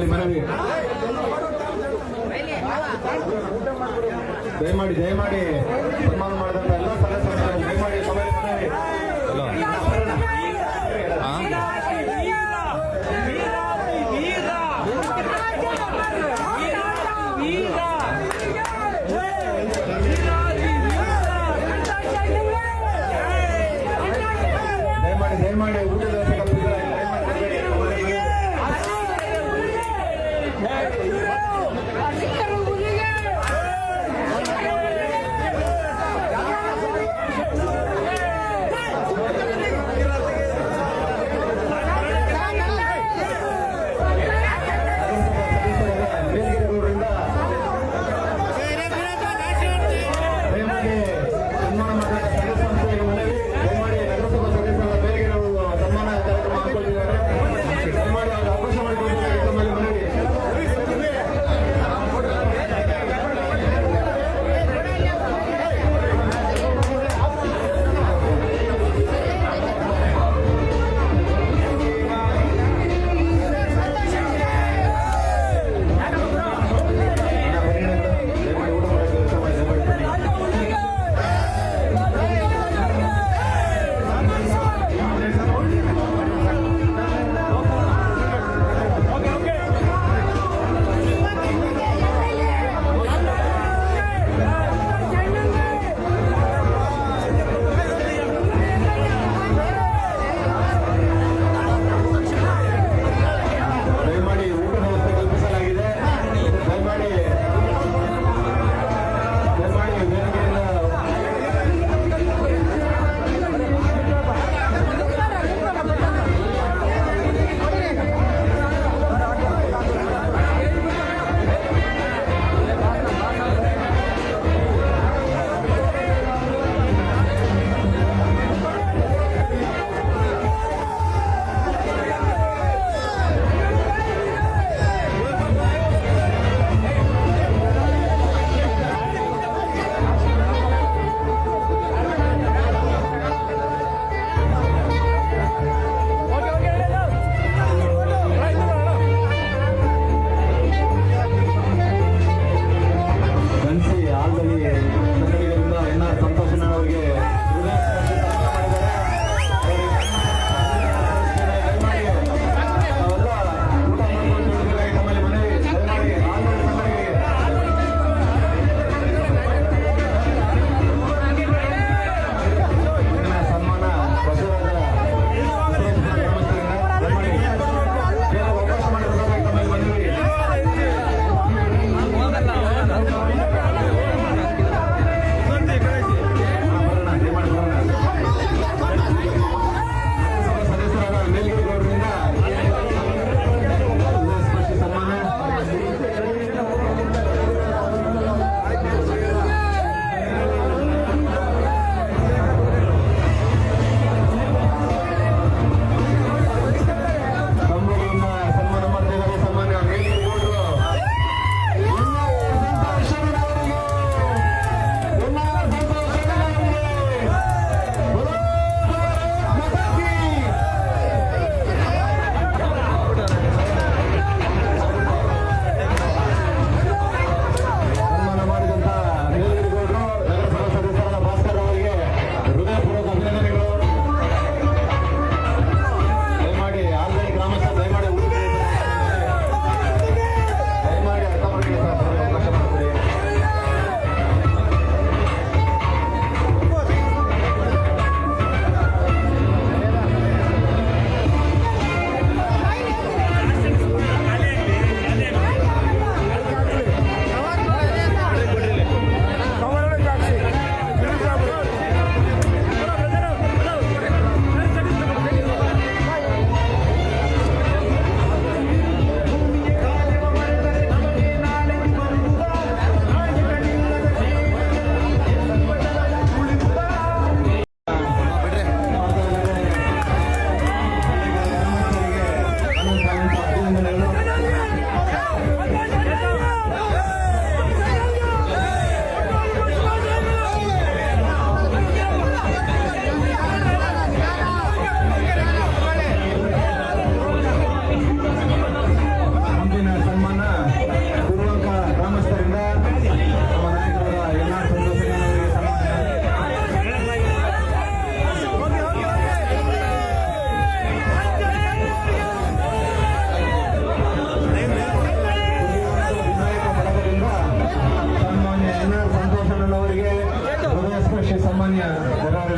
ತಮ್ಮಲ್ಲಿ ಮನವಿ, ದಯಮಾಡಿ ಸನ್ಮಾನ ಮಾಡಿದಂತ ಎಲ್ಲ ಸದಸ್ಯರು ದಯಮಾಡಿ ತಮ್ಮಲ್ಲಿ ಮನವಿ. ದಯಮಾಡಿ ಊಟದ ವ್ಯವಸ್ಥೆ ಕಲ್ಪಿಸಿದ್ದಾರೆ.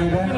ಇದೆ.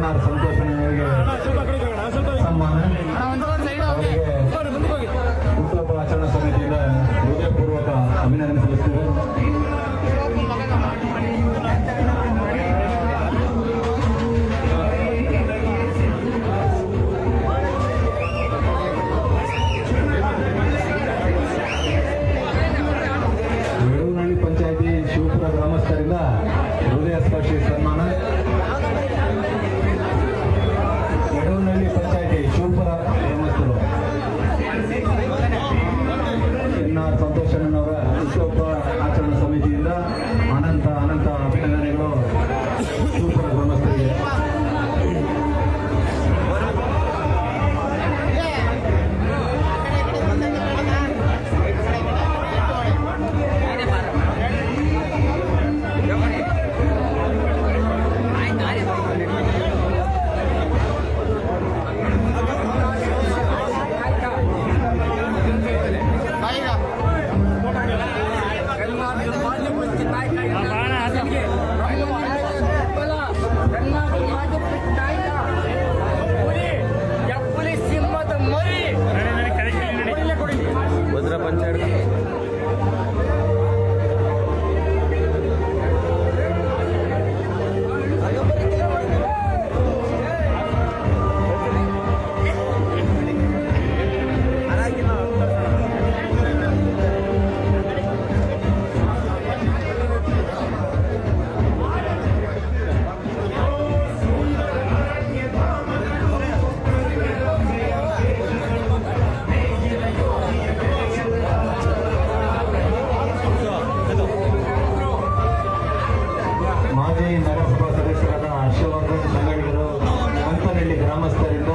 ಎನ್ಆರ್ ಸಂತೋಷನವರಿಗೆ ಸನ್ಮಾನ. ಅವರಿಗೆ ಹುಟ್ಟುಹಬ್ಬ ಆಚರಣಾ ಸಮಿತಿಯಿಂದ ಹೃದಯಪೂರ್ವಕ ಅಭಿನಂದನೆ ಸಲ್ಲಿಸ್ತೇವೆ. ಯಡೂನಹಳ್ಳಿ ಪಂಚಾಯಿತಿ ಶಿವಪುರ ಗ್ರಾಮಸ್ಥರಿಂದ ಹೃದಯ ಸ್ಪರ್ಶಿ ಸನ್ಮಾನ. ಯಡೂನಹಳ್ಳಿ ಪಂಚಾಯಿತಿ ಶಿವಪುರ ಗ್ರಾಮಸ್ಥರು ಎನ್ಆರ್ ಸಂತೋಷಣ್ಣನವರ ಹುಟ್ಟುಹಬ್ಬ ಆಚರಣಾ ಸಮಿತಿಯಿಂದ ಅನಂತ ಅಭಿನಂದನೆಗಳು ಶಿವಪುರ ಗ್ರಾಮಸ್ಥರಿಗೆ. ಮಾಜಿ ನಗರಸಭಾ ಸದಸ್ಯರಾದ ಹರ್ಷವರ್ಧನ್ ಸಂಗಡಿಗರು ಕಂಪನಹಳ್ಳಿ ಗ್ರಾಮಸ್ಥರಿಂದ